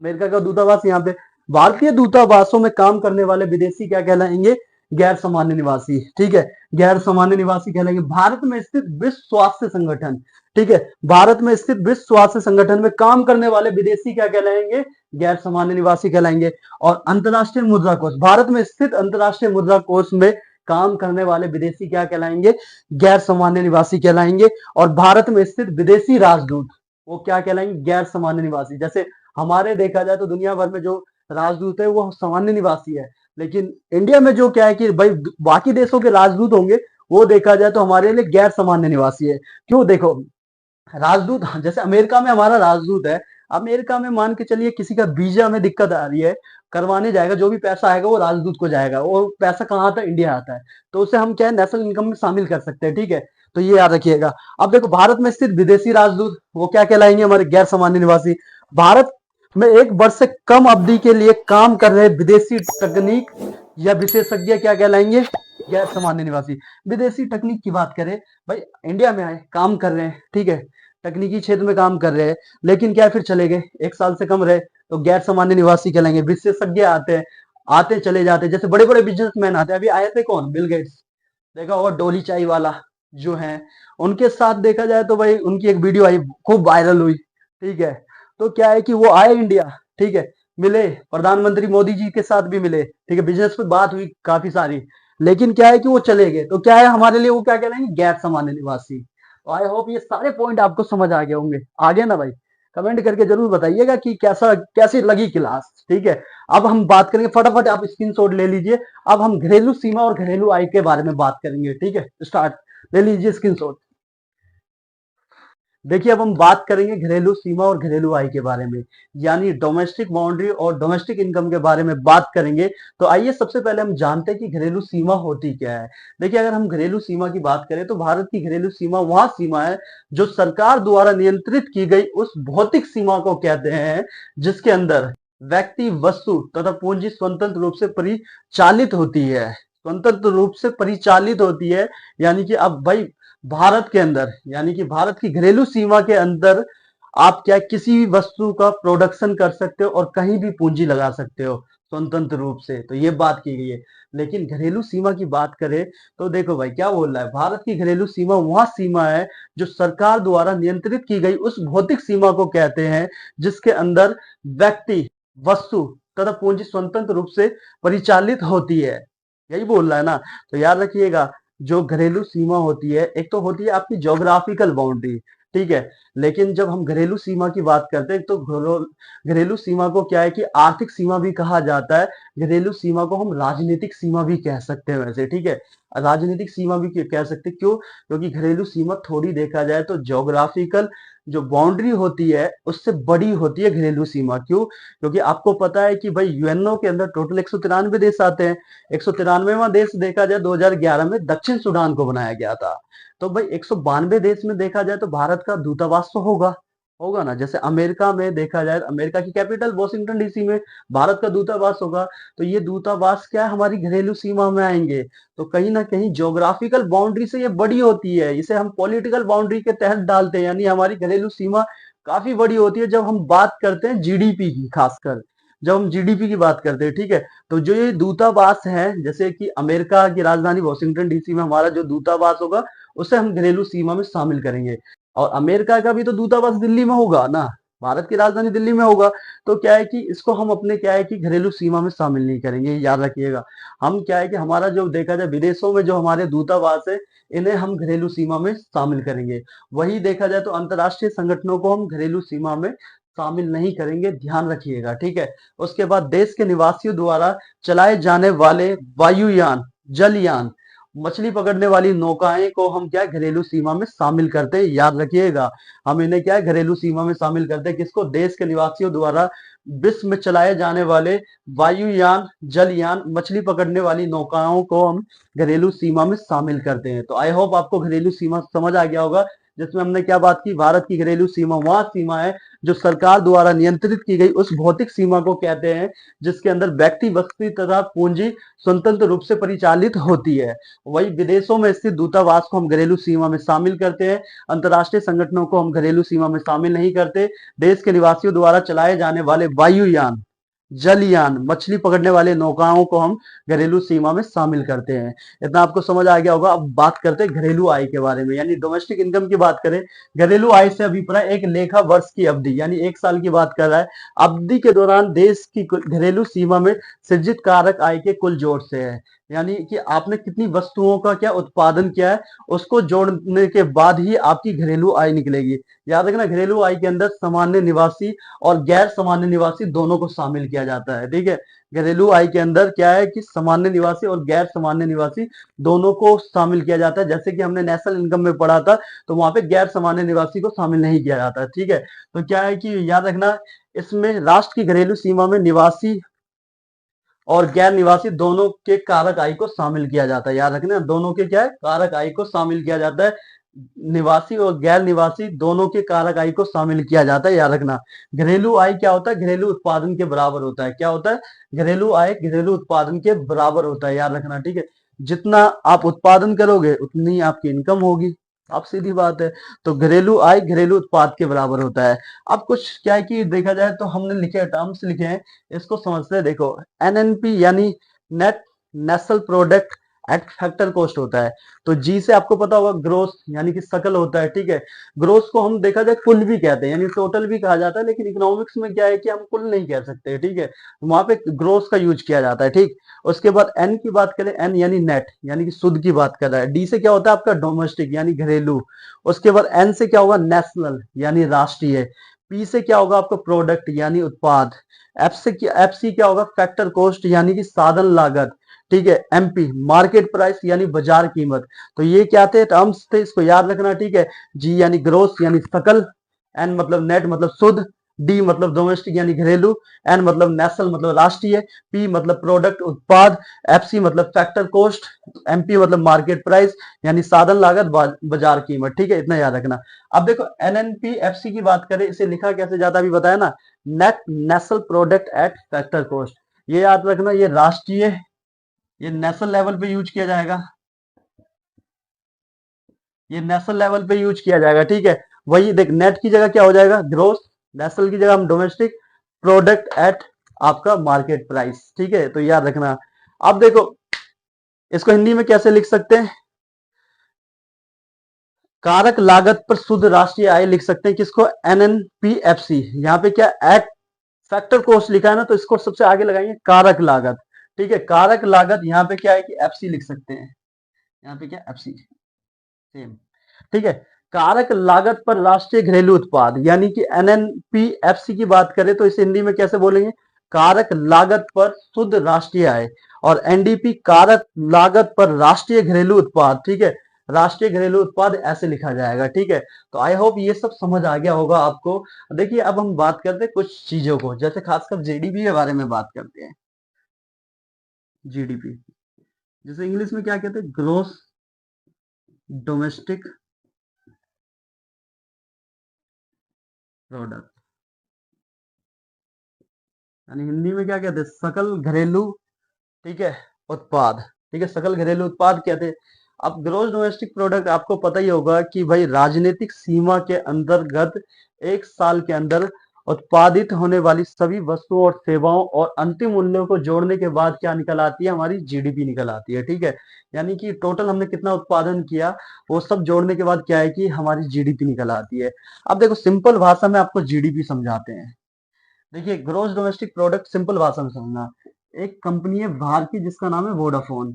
[SPEAKER 1] अमेरिका का दूतावास यहाँ पे, भारतीय दूतावासों में काम करने वाले विदेशी क्या कहलाएंगे? गैर सामान्य निवासी। ठीक है, गैर सामान्य निवासी कहलाएंगे। भारत में स्थित विश्व स्वास्थ्य संगठन, ठीक है, भारत में स्थित विश्व स्वास्थ्य संगठन में काम करने वाले विदेशी क्या कहलाएंगे? गैर सामान्य निवासी कहलाएंगे। और अंतरराष्ट्रीय मुद्रा कोष, भारत में स्थित अंतरराष्ट्रीय मुद्रा कोष में काम करने वाले विदेशी क्या कहलाएंगे? गैर सामान्य निवासी कहलाएंगे। और भारत में स्थित विदेशी राजदूत वो क्या कहलाएंगे? गैर सामान्य निवासी। जैसे हमारे देखा जाए तो दुनिया भर में जो राजदूत है वो सामान्य निवासी है, लेकिन इंडिया में जो क्या है कि भाई बाकी देशों के राजदूत होंगे, वो देखा जाए तो हमारे लिए गैर सामान्य निवासी है। क्यों? देखो राजदूत, जैसे अमेरिका में हमारा राजदूत है, अमेरिका में मान के चलिए किसी का वीजा में दिक्कत आ रही है, करवाने जाएगा, जो भी पैसा आएगा वो राजदूत को जाएगा, वो पैसा कहाँ आता है? इंडिया आता है, तो उसे हम क्या है नेशनल इनकम में शामिल कर सकते हैं। ठीक है, तो ये याद रखिएगा। अब देखो भारत में स्थित विदेशी राजदूत वो क्या कहलाएंगे? हमारे गैर सामान्य निवासी। भारत में 1 वर्ष से कम अवधि के लिए काम कर रहे विदेशी तकनीक या विशेषज्ञ क्या कहलाएंगे? गैर सामान्य निवासी। विदेशी तकनीक की बात करें, भाई इंडिया में आए काम कर रहे हैं, ठीक है, तकनीकी क्षेत्र में काम कर रहे हैं, लेकिन क्या फिर चले गए, 1 साल से कम रहे, तो गैर सामान्य निवासी कहलाएंगे। विशेषज्ञ आते हैं, आते चले जाते, जैसे बड़े बड़े बिजनेसमैन आते हैं। अभी आए थे कौन? बिल गेट्स, देखा होगा, डोली चाय वाला जो है, उनके साथ देखा जाए तो भाई उनकी एक वीडियो आई, खूब वायरल हुई। ठीक है, तो क्या है कि वो आए इंडिया, ठीक है, मिले प्रधानमंत्री मोदी जी के साथ भी मिले, ठीक है, बिजनेस पे बात हुई काफी सारी, लेकिन क्या है कि वो चले गए, तो क्या है हमारे लिए वो क्या कहलाएंगे? गैर सामान्य निवासी। आई होप ये सारे पॉइंट आपको समझ आ गए होंगे। आ गए ना भाई? कमेंट करके जरूर बताइएगा कि कैसा कैसी लगी क्लास। ठीक है, अब हम बात करेंगे, फटाफट आप स्क्रीनशॉट ले लीजिए। अब हम घरेलू सीमा और घरेलू आय के बारे में बात करेंगे। ठीक है, स्टार्ट, ले लीजिए स्क्रीनशॉट। देखिए, अब हम बात करेंगे घरेलू सीमा और घरेलू आय के बारे में, यानी डोमेस्टिक बाउंड्री और डोमेस्टिक इनकम के बारे में बात करेंगे। तो आइए सबसे पहले हम जानते हैं कि घरेलू सीमा होती क्या है। देखिए, अगर हम घरेलू सीमा की बात करें तो भारत की घरेलू सीमा वह सीमा है जो सरकार द्वारा नियंत्रित की गई उस भौतिक सीमा को कहते हैं जिसके अंदर व्यक्ति, वस्तु तथा पूंजी स्वतंत्र रूप से परिचालित होती है। स्वतंत्र रूप से परिचालित होती है, यानी कि अब भाई भारत के अंदर, यानी कि भारत की घरेलू सीमा के अंदर आप क्या किसी भी वस्तु का प्रोडक्शन कर सकते हो और कहीं भी पूंजी लगा सकते हो स्वतंत्र रूप से। तो ये बात की गई है। लेकिन घरेलू सीमा की बात करें तो देखो भाई क्या बोल रहा है, भारत की घरेलू सीमा वह सीमा है जो सरकार द्वारा नियंत्रित की गई उस भौतिक सीमा को कहते हैं जिसके अंदर व्यक्ति, वस्तु तथा पूंजी स्वतंत्र रूप से परिचालित होती है। यही बोल रहा है ना? तो याद रखिएगा, जो घरेलू सीमा होती है, एक तो होती है आपकी ज्योग्राफिकल बाउंड्री। ठीक है, लेकिन जब हम घरेलू सीमा की बात करते हैं तो घरेलू सीमा को क्या है कि आर्थिक सीमा भी कहा जाता है। घरेलू सीमा को हम राजनीतिक सीमा भी कह सकते हैं वैसे। ठीक है, राजनीतिक सीमा भी कह सकते हैं। क्यों? क्योंकि घरेलू सीमा थोड़ी देखा जाए तो ज्योग्राफिकल जो बाउंड्री होती है उससे बड़ी होती है घरेलू सीमा। क्यों? क्योंकि आपको पता है कि भाई यूएनओ के अंदर टोटल 193 देश आते हैं। 193वां देश देखा जाए 2011 में दक्षिण सूडान को बनाया गया था। तो भाई 192 देश में देखा जाए तो भारत का दूतावास तो होगा, होगा ना? जैसे अमेरिका में देखा जाए, अमेरिका की कैपिटल वॉशिंगटन डीसी में भारत का दूतावास होगा। तो ये दूतावास क्या है, हमारी घरेलू सीमा में आएंगे। तो कहीं ना कहीं ज्योग्राफिकल बाउंड्री से ये बड़ी होती है, इसे हम पॉलिटिकल बाउंड्री के तहत डालते हैं, यानी हमारी घरेलू सीमा काफी बड़ी होती है जब हम बात करते हैं जीडीपी की, खासकर जब हम जीडीपी की बात करते हैं। ठीक है, तो जो ये दूतावास है, जैसे कि अमेरिका की राजधानी वॉशिंगटन डीसी में हमारा जो दूतावास होगा उसे हम घरेलू सीमा में शामिल करेंगे। और अमेरिका का भी तो दूतावास दिल्ली में होगा ना, भारत की राजधानी दिल्ली में होगा। तो क्या है कि इसको हम अपने क्या है कि घरेलू सीमा में शामिल नहीं करेंगे, याद रखिएगा। हम क्या है कि हमारा जो देखा जाए विदेशों में जो हमारे दूतावास है इन्हें हम घरेलू सीमा में शामिल करेंगे। वही देखा जाए तो अंतरराष्ट्रीय संगठनों को हम घरेलू सीमा में शामिल नहीं करेंगे, ध्यान रखिएगा। ठीक है, उसके बाद देश के निवासियों द्वारा चलाए जाने वाले वायुयान, जलयान, मछली पकड़ने वाली नौकाएं को हम क्या घरेलू सीमा में शामिल करते हैं, याद रखिएगा। हम इन्हें क्या घरेलू सीमा में शामिल करते हैं, किसको? देश के निवासियों द्वारा विश्व में चलाए जाने वाले वायुयान, जलयान, मछली पकड़ने वाली नौकाओं को हम घरेलू सीमा में शामिल करते हैं। तो आई होप आपको घरेलू सीमा समझ आ गया होगा, जिसमें हमने क्या बात की, भारत की घरेलू सीमा वह सीमा है जो सरकार द्वारा नियंत्रित की गई उस भौतिक सीमा को कहते हैं जिसके अंदर व्यक्ति, वस्तु तथा पूंजी स्वतंत्र रूप से परिचालित होती है। वही विदेशों में स्थित दूतावास को हम घरेलू सीमा में शामिल करते हैं, अंतरराष्ट्रीय संगठनों को हम घरेलू सीमा में शामिल नहीं करते। देश के निवासियों द्वारा चलाए जाने वाले वायुयान, जलयान, मछली पकड़ने वाले नौकाओं को हम घरेलू सीमा में शामिल करते हैं। इतना आपको समझ आ गया होगा। अब बात करते हैं घरेलू आय के बारे में, यानी डोमेस्टिक इनकम की बात करें। घरेलू आय से अभिप्राय एक लेखा वर्ष की अवधि, यानी एक साल की बात कर रहा है। अवधि के दौरान देश की घरेलू सीमा में सृजित कारक आय के कुल जोड़ से है, यानी कि आपने कितनी वस्तुओं का क्या उत्पादन किया है उसको जोड़ने के बाद ही आपकी घरेलू आय निकलेगी। याद रखना, घरेलू आय के अंदर सामान्य निवासी और गैर सामान्य निवासी दोनों को शामिल किया जाता है। ठीक है, घरेलू आय के अंदर क्या है कि सामान्य निवासी और गैर सामान्य निवासी दोनों को शामिल किया जाता है। जैसे कि हमने नेशनल इनकम में पढ़ा था तो वहां पे गैर सामान्य निवासी को शामिल नहीं किया जाता है। ठीक है, तो क्या है कि याद रखना, इसमें राष्ट्र की घरेलू सीमा में निवासी और गैर निवासी दोनों के कारक आय को शामिल किया जाता है। याद रखना, दोनों के क्या है, कारक आय को शामिल किया जाता है। निवासी और गैर निवासी दोनों के कारक आय को शामिल किया जाता है, याद रखना। घरेलू आय क्या होता है? घरेलू उत्पादन के बराबर होता है। क्या होता है? घरेलू आय घरेलू उत्पादन के बराबर होता है, याद रखना। ठीक है, जितना आप उत्पादन करोगे उतनी आपकी इनकम होगी, आप सीधी बात है। तो घरेलू आय घरेलू उत्पाद के बराबर होता है। अब कुछ क्या है कि देखा जाए तो हमने लिखे टर्म्स लिखे हैं, इसको समझते हैं। देखो, एनएनपी यानी net national product at factor cost होता है। तो जी से आपको पता होगा ग्रोस यानी कि सकल होता है, ठीक है। ग्रोस को हम देखा जाए कुल भी कहते हैं, यानी टोटल भी कहा जाता है, लेकिन इकोनॉमिक्स में क्या है कि हम कुल नहीं कह सकते, ठीक है। वहां पे ग्रोस का यूज किया जाता है, ठीक। उसके बाद एन की बात करें, एन यानी नेट यानी कि शुद्ध की बात कर रहा है। डी से क्या होता है आपका डोमेस्टिक यानी घरेलू। उसके बाद एन से क्या होगा नेशनल यानी राष्ट्रीय। पी से क्या होगा आपका प्रोडक्ट यानी उत्पाद। एफ सी क्या होगा फैक्टर कॉस्ट यानी कि साधन लागत, ठीक है। एमपी मार्केट प्राइस यानी बाजार कीमत। तो ये क्या थे टर्म्स थे, इसको याद रखना, ठीक है। जी यानी ग्रोस यानी सकल, एन मतलब नेट मतलब शुद्ध, डी मतलब डोमेस्टिक यानी घरेलू, एन मतलब नेशनल मतलब राष्ट्रीय, पी मतलब प्रोडक्ट उत्पाद, एफ सी मतलब फैक्टर कॉस्ट, एमपी मतलब मार्केट प्राइस यानी साधन लागत बाजार कीमत, ठीक है। इतना याद रखना। अब देखो एनएनपी एफसी की बात करें, इसे लिखा कैसे जाता है अभी बताया ना, net national product at factor cost. ये याद रखना, ये राष्ट्रीय, ये नेशनल लेवल पे यूज किया जाएगा, ये नेशनल लेवल पे यूज किया जाएगा, ठीक है। वही देख नेट की जगह क्या हो जाएगा ग्रोस, नेशनल की जगह हम डोमेस्टिक, प्रोडक्ट एट आपका मार्केट प्राइस, ठीक है। तो याद रखना। अब देखो इसको हिंदी में कैसे लिख सकते हैं, कारक लागत पर शुद्ध राष्ट्रीय आय लिख सकते हैं किसको, एनएनपीएफसी। यहाँ पे क्या एट फैक्टर कॉस्ट लिखा है ना, तो इसको सबसे आगे लगाएंगे कारक लागत, ठीक है। कारक लागत यहाँ पे क्या है कि एफसी लिख सकते हैं, यहाँ पे क्या एफसी सेम, ठीक है। कारक लागत पर राष्ट्रीय घरेलू उत्पाद यानी कि एनएनपीएफसी की बात करें तो इसे हिंदी में कैसे बोलेंगे, कारक लागत पर शुद्ध राष्ट्रीय आय। और एनडीपी कारक लागत पर राष्ट्रीय घरेलू उत्पाद, ठीक है। राष्ट्रीय घरेलू उत्पाद ऐसे लिखा जाएगा, ठीक है। तो आई होप ये सब समझ आ गया होगा आपको। देखिए अब हम बात करते हैं कुछ चीजों को, जैसे खासकर जीडीपी के बारे में बात करते हैं। जीडीपी जैसे इंग्लिश में क्या कहते हैं, ग्रोस डोमेस्टिक प्रोडक्ट, यानी हिंदी में क्या कहते हैं सकल घरेलू, ठीक है, उत्पाद, ठीक है। सकल घरेलू उत्पाद कहते हैं। अब ग्रोस डोमेस्टिक प्रोडक्ट आपको पता ही होगा कि भाई राजनीतिक सीमा के अंतर्गत एक साल के अंदर उत्पादित होने वाली सभी वस्तुओं और सेवाओं और अंतिम मूल्यों को जोड़ने के बाद क्या निकल आती है, हमारी जीडीपी निकल आती है, ठीक है। यानी कि टोटल हमने कितना उत्पादन किया, वो सब जोड़ने के बाद क्या है कि हमारी जीडीपी निकल आती है। अब देखो सिंपल भाषा में आपको जीडीपी समझाते हैं। देखिए ग्रोस डोमेस्टिक प्रोडक्ट सिंपल भाषा में समझना, एक कंपनी है बाहर की जिसका नाम है वोडाफोन,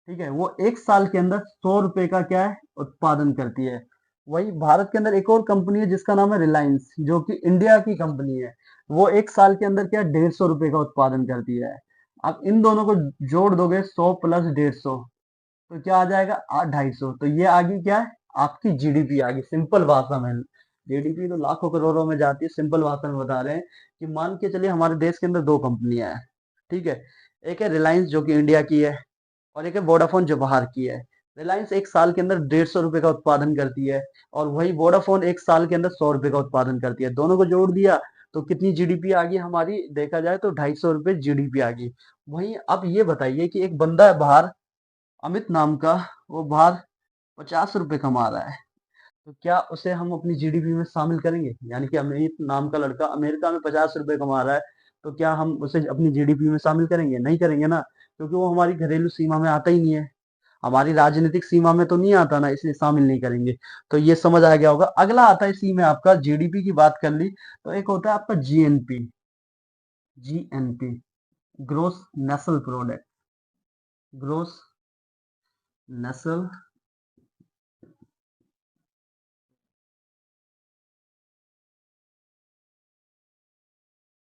[SPEAKER 1] ठीक है। वो एक साल के अंदर 100 रुपए का क्या है उत्पादन करती है। वही भारत के अंदर एक और कंपनी है जिसका नाम है रिलायंस, जो कि इंडिया की कंपनी है। वो एक साल के अंदर क्या 150 रुपए का उत्पादन करती है। अब इन दोनों को जोड़ दोगे 100 प्लस 150, तो क्या आ जाएगा 250। तो ये आ गई क्या है आपकी जीडीपी आ गई सिंपल भाषा में। जीडीपी तो लाखों करोड़ों में जाती है, सिंपल भाषा में बता रहे हैं कि मान के चलिए हमारे देश के अंदर दो कंपनियां हैं, ठीक है। एक है रिलायंस जो कि इंडिया की है, और एक है वोडाफोन जो बाहर की है। रिलायंस एक साल के अंदर 150 रुपए का उत्पादन करती है, और वही वोडाफोन एक साल के अंदर 100 रुपए का उत्पादन करती है। दोनों को जोड़ दिया तो कितनी जीडीपी आ गई हमारी, देखा जाए तो 250 रुपए जीडीपी आ गई। वहीं अब ये बताइए कि एक बंदा है बाहर, अमित नाम का, वो बाहर 50 रुपए कमा रहा है, तो क्या उसे हम अपनी जीडीपी में शामिल करेंगे, यानी कि अमित नाम का लड़का अमेरिका में 50 रुपए कमा रहा है, तो क्या हम उसे अपनी जीडीपी में शामिल करेंगे, नहीं करेंगे ना, क्योंकि वो हमारी घरेलू सीमा में आता ही नहीं है, हमारी राजनीतिक सीमा में तो नहीं आता ना, इसलिए शामिल नहीं करेंगे। तो ये समझ आ गया होगा। अगला आता है इसी में आपका, जीडीपी की बात कर ली तो एक होता है आपका GNP, GNP gross national product, gross national,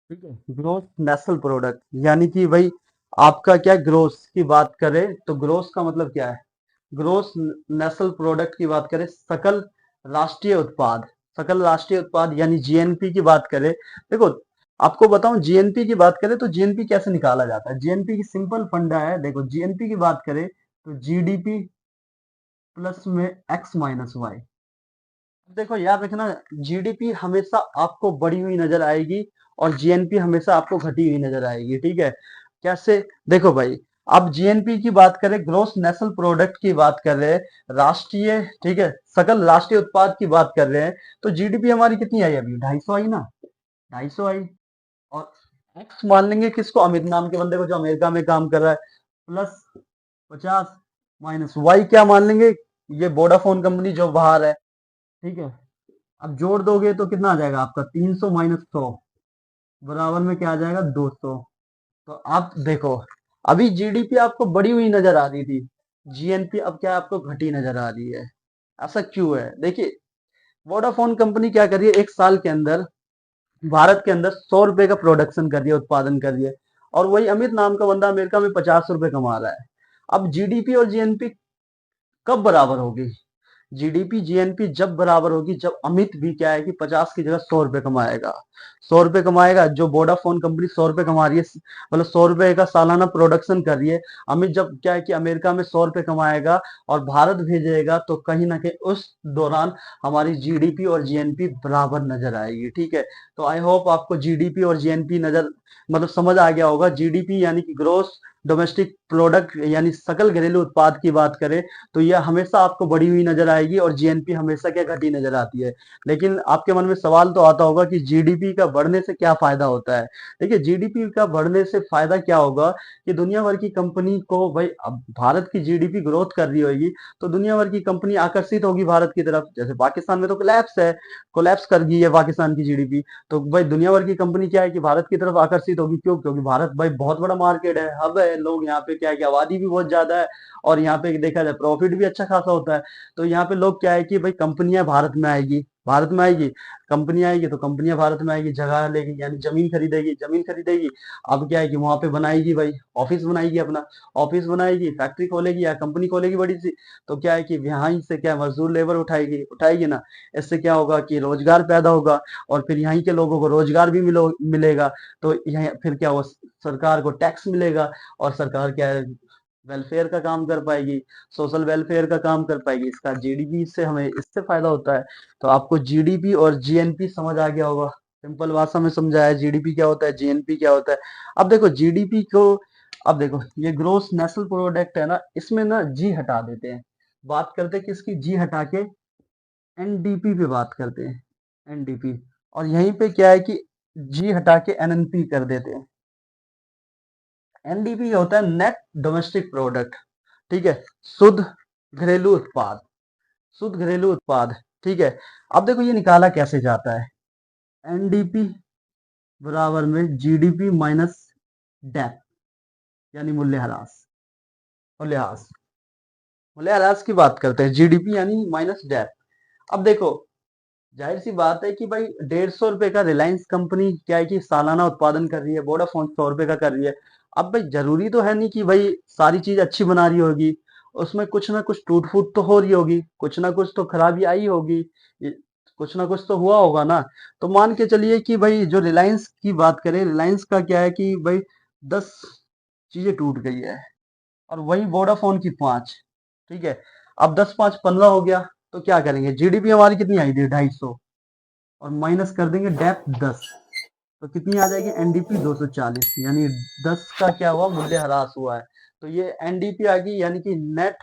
[SPEAKER 1] ठीक है, ग्रोस नेशनल प्रोडक्ट यानी कि भाई आपका क्या ग्रोस की बात करें तो ग्रोस का मतलब क्या है, ग्रोस नेशनल प्रोडक्ट की बात करें सकल राष्ट्रीय उत्पाद, सकल राष्ट्रीय उत्पाद यानी जीएनपी की बात करें। देखो आपको बताऊं जीएनपी की बात करें तो जीएनपी कैसे निकाला जाता है, जीएनपी की सिंपल फंडा है। देखो जीएनपी की बात करें तो जीडीपी प्लस में एक्स माइनस वाई। देखो याद रखना, जीडीपी हमेशा आपको बढ़ी हुई नजर आएगी और जीएनपी हमेशा आपको घटी हुई नजर आएगी, ठीक है। कैसे, देखो भाई, अब जीएनपी की बात करें, ग्रोस नेशनल प्रोडक्ट की बात कर रहे हैं, राष्ट्रीय, ठीक है, सकल राष्ट्रीय उत्पाद की बात कर रहे हैं, तो जीडीपी हमारी कितनी आई अभी 250 आई ना, 250 आई। और एक्स मान लेंगे किसको, अमित नाम के बंदे को जो अमेरिका में काम कर रहा है, प्लस 50। माइनस वाई क्या मान लेंगे, ये वोडाफोन कंपनी जो बाहर है, ठीक है। अब जोड़ दोगे तो कितना आ जाएगा आपका, 300 माइनस 100 बराबर में क्या आ जाएगा, 200। तो आप देखो, अभी जीडीपी आपको बढ़ी हुई नजर आ रही थी, जीएनपी अब क्या आपको घटी नजर आ रही है। ऐसा क्यों है, देखिए वोडाफोन कंपनी क्या कर रही है, एक साल के अंदर भारत के अंदर 100 रुपए का प्रोडक्शन कर रही है, उत्पादन कर रही है, और वही अमित नाम का बंदा अमेरिका में 50 रुपए कमा रहा है। अब जीडीपी और जीएनपी कब बराबर होगी, जीडीपी जीएनपी जब बराबर होगी जब अमित भी क्या है कि 50 की जगह 100 रुपए कमाएगा। 100 रुपए कमाएगा, जो वोडाफोन कंपनी 100 रुपए कमा रही है, मतलब 100 रुपए का सालाना प्रोडक्शन कर रही है, अमित जब क्या है कि अमेरिका में 100 रुपए कमाएगा और भारत भेजेगा, तो कहीं ना कहीं उस दौरान हमारी जीडीपी और जीएनपी बराबर नजर आएगी, ठीक है। तो आई होप आपको जीडीपी और जीएनपी नजर मतलब समझ आ गया होगा। जीडीपी यानी कि ग्रोस डोमेस्टिक प्रोडक्ट, यानी सकल घरेलू उत्पाद की बात करें तो यह हमेशा आपको बढ़ी हुई नजर आएगी, और जीएनपी हमेशा क्या घटी नजर आती है। लेकिन आपके मन में सवाल तो आता होगा कि जीडीपी का बढ़ने से क्या फायदा होता है। देखिए जीडीपी का बढ़ने से फायदा क्या होगा कि दुनिया भर की कंपनी को, भाई अब भारत की जीडीपी ग्रोथ कर रही होगी तो दुनिया भर की कंपनी आकर्षित होगी भारत की तरफ। जैसे पाकिस्तान में तो कोलैप्स है, कोलैप्स कर गई है पाकिस्तान की जीडीपी, तो भाई दुनिया भर की कंपनी क्या है कि भारत की तरफ आकर्षित होगी। क्यों, क्योंकि भारत भाई बहुत बड़ा मार्केट है, हब है, लोग यहाँ पे क्या है कि आबादी भी बहुत ज्यादा है, और यहाँ पे देखा जाए प्रॉफिट भी अच्छा खासा होता है। तो यहाँ पे लोग क्या है कि भाई कंपनियां भारत में आएगी, भारत में आएगी, कंपनियां आएगी तो कंपनियां भारत में आएगी, जगह लेगी यानी जमीन खरीदेगी, जमीन खरीदेगी, अब क्या है कि वहां पे बनाएगी भाई ऑफिस, बनाएगी अपना ऑफिस, बनाएगी फैक्ट्री खोलेगी या कंपनी खोलेगी बड़ी सी। तो क्या है कि यहाँ से क्या मजदूर लेबर उठाएगी, उठाएगी ना। इससे क्या होगा कि रोजगार पैदा होगा, और फिर यहाँ के लोगों को रोजगार भी मिलेगा। तो यहाँ फिर क्या होगा, सरकार को टैक्स मिलेगा, और सरकार क्या है, वेलफेयर का काम कर पाएगी, सोशल वेलफेयर का काम कर पाएगी। इसका जीडीपी से हमें इससे फायदा होता है। तो आपको जीडीपी और जीएनपी समझ आ गया होगा, सिंपल भाषा में समझाया जीडीपी क्या होता है, जीएनपी क्या होता है। अब देखो जीडीपी को, अब देखो ये ग्रोस नेशनल प्रोडक्ट है ना, इसमें ना जी हटा देते हैं, बात करते हैं किसकी, जी हटा के एनडीपी पे बात करते हैं, एनडीपी। और यहीं पे क्या है कि जी हटा के एनएनपी कर देते हैं। एनडीपी होता है नेट डोमेस्टिक प्रोडक्ट, ठीक है, शुद्ध घरेलू उत्पाद, शुद्ध घरेलू उत्पाद, ठीक है। अब देखो ये निकाला कैसे जाता है, एनडीपी बराबर में जीडीपी माइनस डेप, यानी मूल्यह्रास, मूल्यह्रास, मूल्यह्रास की बात करते हैं, जीडीपी यानी माइनस डेप। अब देखो जाहिर सी बात है कि भाई 150 रुपए का रिलायंस कंपनी क्या है कि सालाना उत्पादन कर रही है, वोडाफोन 100 रुपए का कर रही है। अब भाई जरूरी तो है नहीं कि भाई सारी चीज अच्छी बना रही होगी, उसमें कुछ ना कुछ टूट फूट तो हो रही होगी, कुछ ना कुछ तो खराबी आई होगी, कुछ ना कुछ तो हुआ होगा ना। तो मान के चलिए कि भाई जो रिलायंस की बात करें, रिलायंस का क्या है कि भाई 10 चीजें टूट गई है, और वही वोडाफोन की 5, ठीक है। अब 10 5 15 हो गया, तो क्या करेंगे, जीडीपी हमारी कितनी आई थी, 250, और माइनस कर देंगे डेप 10, तो कितनी आ जाएगी, एनडीपी 240, यानी 10 का क्या हुआ, मूल्य ह्रास हुआ है। तो ये एनडीपी आ गई, यानी कि नेट,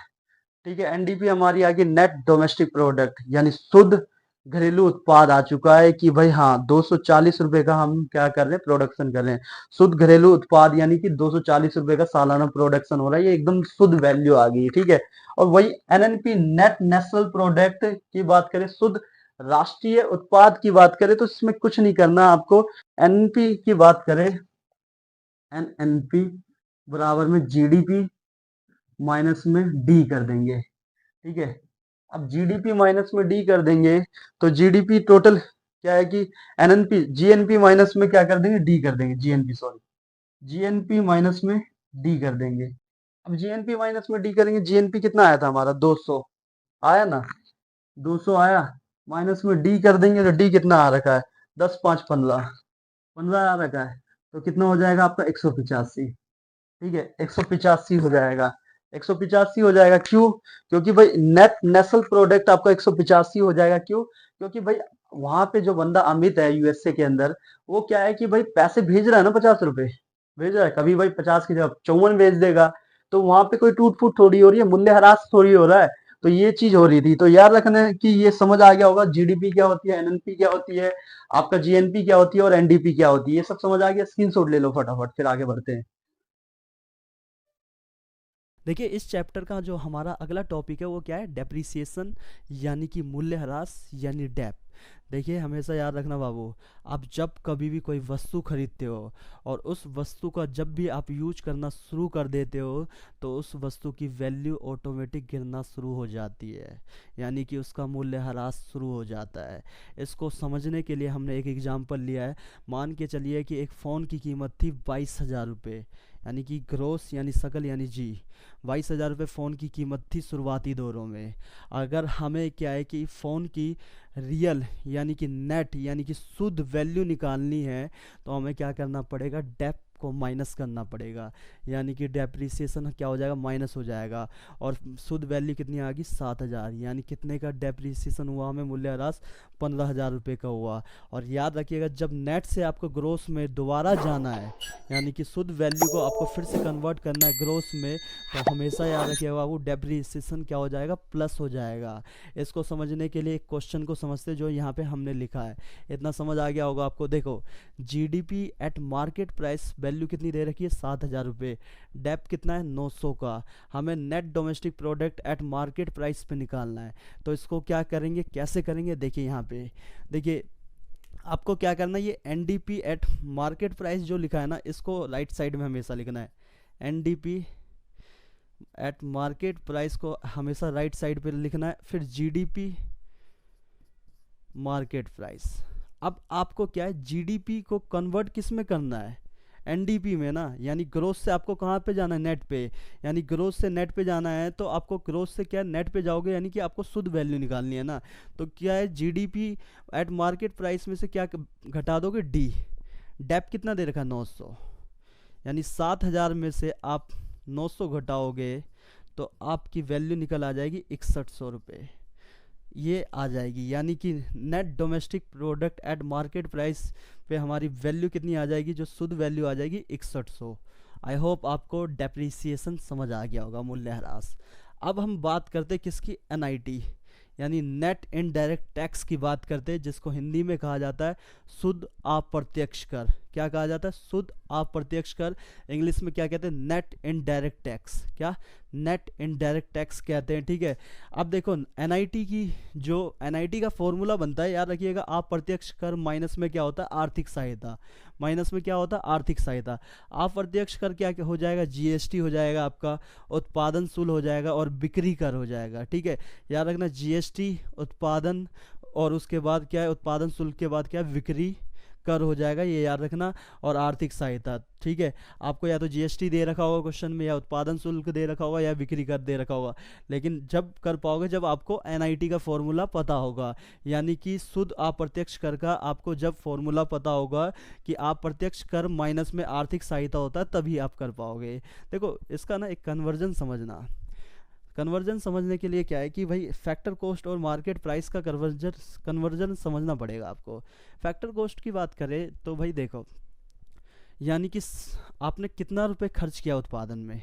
[SPEAKER 1] ठीक है, एनडीपी हमारी आ गई नेट डोमेस्टिक प्रोडक्ट, यानी शुद्ध घरेलू उत्पाद आ चुका है कि भाई हाँ 240 रुपए का हम क्या कर रहे हैं, प्रोडक्शन कर रहे हैं। शुद्ध घरेलू उत्पाद यानी कि 240 रुपए का सालाना प्रोडक्शन हो रहा है, ये एकदम शुद्ध वैल्यू आ गई, ठीक है। और वही एनएनपी नेट नेशनल प्रोडक्ट की बात करें, शुद्ध राष्ट्रीय उत्पाद की बात करें, तो इसमें कुछ नहीं करना आपको। एनपी की बात करें, एनएनपी बराबर में जीडीपी माइनस में डी कर देंगे, ठीक है। अब जीडीपी माइनस में डी कर देंगे, तो जीडीपी टोटल क्या है कि एनएनपी जीएनपी माइनस में क्या कर देंगे, डी कर देंगे, जीएनपी सॉरी, जीएनपी माइनस में डी कर देंगे। अब जीएनपी माइनस में डी करेंगे, जीएनपी कितना आया था हमारा, 200 आया ना, 200 आया, माइनस में डी कर देंगे तो डी कितना आ रखा है, 10 5 15, 15 आ रखा है, तो कितना हो जाएगा आपका 185, ठीक है, 185 हो जाएगा, 185 हो जाएगा। क्यों, क्योंकि भाई नेट नेशनल प्रोडक्ट आपका 185 हो जाएगा, क्यों, क्योंकि भाई वहां पे जो बंदा अमित है यूएसए के अंदर, वो क्या है कि भाई पैसे भेज रहा है ना, 50 रुपए भेज रहा है, कभी भाई 50 की जगह 54 भेज देगा, तो वहां पे कोई टूट फूट थोड़ी हो रही है, मूल्य ह्रास थोड़ी हो रहा है। तो ये चीज हो रही थी, तो याद रखना कि ये समझ आ गया होगा, जीडीपी क्या होती है, एनएनपी क्या होती है, आपका जीएनपी क्या होती है, और एनडीपी क्या होती है, ये सब समझ आ गया, स्क्रीनशॉट ले लो फटाफट, फिर आगे बढ़ते हैं। देखिए इस चैप्टर का जो हमारा अगला टॉपिक है वो क्या है, डेप्रिसिएशन यानी कि मूल्यह्रास यानी डेप। देखिए हमेशा याद रखना बाबू, आप जब कभी भी कोई वस्तु खरीदते हो और उस वस्तु का जब भी आप यूज करना शुरू कर देते हो तो उस वस्तु की वैल्यू ऑटोमेटिक गिरना शुरू हो जाती है, यानी कि उसका मूल्यह्रास शुरू हो जाता है। इसको समझने के लिए हमने एक एग्जांपल लिया है। मान के चलिए कि एक फ़ोन की कीमत थी 22,000 रुपये, यानी कि ग्रोस यानी सकल यानी जी, 22,000 रुपये फ़ोन की कीमत थी शुरुआती दौरों में। अगर हमें क्या है कि फ़ोन की रियल यानी कि नेट यानी कि शुद्ध वैल्यू निकालनी है तो हमें क्या करना पड़ेगा, डेप को माइनस करना पड़ेगा, यानी कि डेप्रिसिएशन क्या हो जाएगा, माइनस हो जाएगा। और शुद्ध वैल्यू कितनी आ गई, 7,000, यानी कितने का डेप्रिसिएशन हुआ हमें, मूल्यह्रास 15,000 रुपये का हुआ। और याद रखिएगा जब नेट से आपको ग्रोस में दोबारा जाना है, यानी कि शुद्ध वैल्यू को आपको फिर से कन्वर्ट करना है ग्रोस में, तो हमेशा याद रखिएगा वो डेप्रिसिएशन क्या हो जाएगा, प्लस हो जाएगा। इसको समझने के लिए एक क्वेश्चन को समझते जो यहाँ पे हमने लिखा है, इतना समझ आ गया होगा आपको। देखो GDP at market price, value कितनी दे रखी है, 7,000 रुपये, डेप कितना है 900 का, हमें net domestic product at market price पे निकालना है। तो इसको क्या करेंगे, कैसे करेंगे, देखिए यहाँ पे देखिए आपको क्या करना है, ये एनडीपी एट मार्केट प्राइस जो लिखा है ना, इसको राइट साइड में हमेशा लिखना है। एनडीपी एट मार्केट प्राइस को हमेशा राइट साइड पे लिखना है, फिर जीडीपी मार्केट प्राइस। अब आपको क्या है, जीडीपी को कन्वर्ट किस में करना है, एनडीपी में ना, यानी ग्रोथ से आपको कहाँ पे जाना है, नेट पे, यानी ग्रोथ से नेट पे जाना है तो आपको ग्रोथ से क्या नेट पे जाओगे, यानी कि आपको शुद्ध वैल्यू निकालनी है ना। तो क्या है, जीडीपी एट मार्केट प्राइस में से क्या घटा दोगे, डी, डेप कितना दे रखा है 900, यानी 7,000 में से आप 900 घटाओगे तो आपकी वैल्यू निकल आ जाएगी 6100 रुपये, ये आ जाएगी। यानी कि net domestic product at market price पे हमारी वैल्यू कितनी आ जाएगी, जो शुद्ध वैल्यू आ जाएगी 6100। आई होप आपको डेप्रिसिएशन समझ आ गया होगा, मूल्यह्रास। अब हम बात करते किसकी, एनआईटी यानी नेट इनडायरेक्ट टैक्स की बात करते हैं, जिसको हिंदी में कहा जाता है शुद्ध अप्रत्यक्ष कर। क्या कहा जाता है, शुद्ध अप्रत्यक्ष कर। इंग्लिश में क्या कहते हैं, नेट इनडायरेक्ट टैक्स, क्या नेट इनडायरेक्ट टैक्स कहते हैं, ठीक है। अब देखो एनआईटी की, जो एनआईटी का फॉर्मूला बनता है, याद रखिएगा, अप्रत्यक्ष कर माइनस में क्या होता है, आर्थिक सहायता, माइनस में क्या होता है, आर्थिक सहायता। अप्रत्यक्ष कर क्या हो जाएगा, जीएसटी हो जाएगा आपका, उत्पादन शुल्क हो जाएगा और बिक्री कर हो जाएगा, ठीक है। याद रखना जीएसटी, उत्पादन, और उसके बाद क्या है, उत्पादन शुल्क के बाद क्या है, बिक्री कर हो जाएगा, ये याद रखना, और आर्थिक सहायता, ठीक है। आपको या तो जीएसटी दे रखा होगा क्वेश्चन में, या उत्पादन शुल्क दे रखा होगा, या बिक्री कर दे रखा होगा, लेकिन जब कर पाओगे जब आपको एनआईटी का फॉर्मूला पता होगा, यानी कि शुद्ध अप्रत्यक्ष कर का आपको जब फॉर्मूला पता होगा कि अप्रत्यक्ष कर माइनस में आर्थिक सहायता होता है, तभी आप कर पाओगे। देखो इसका ना एक कन्वर्जन समझना, कन्वर्जन समझने के लिए क्या है कि भाई फैक्टर कॉस्ट और मार्केट प्राइस का कन्वर्जन समझना पड़ेगा आपको। फैक्टर कॉस्ट की बात करें तो भाई देखो, यानी कि आपने कितना रुपए खर्च किया उत्पादन में।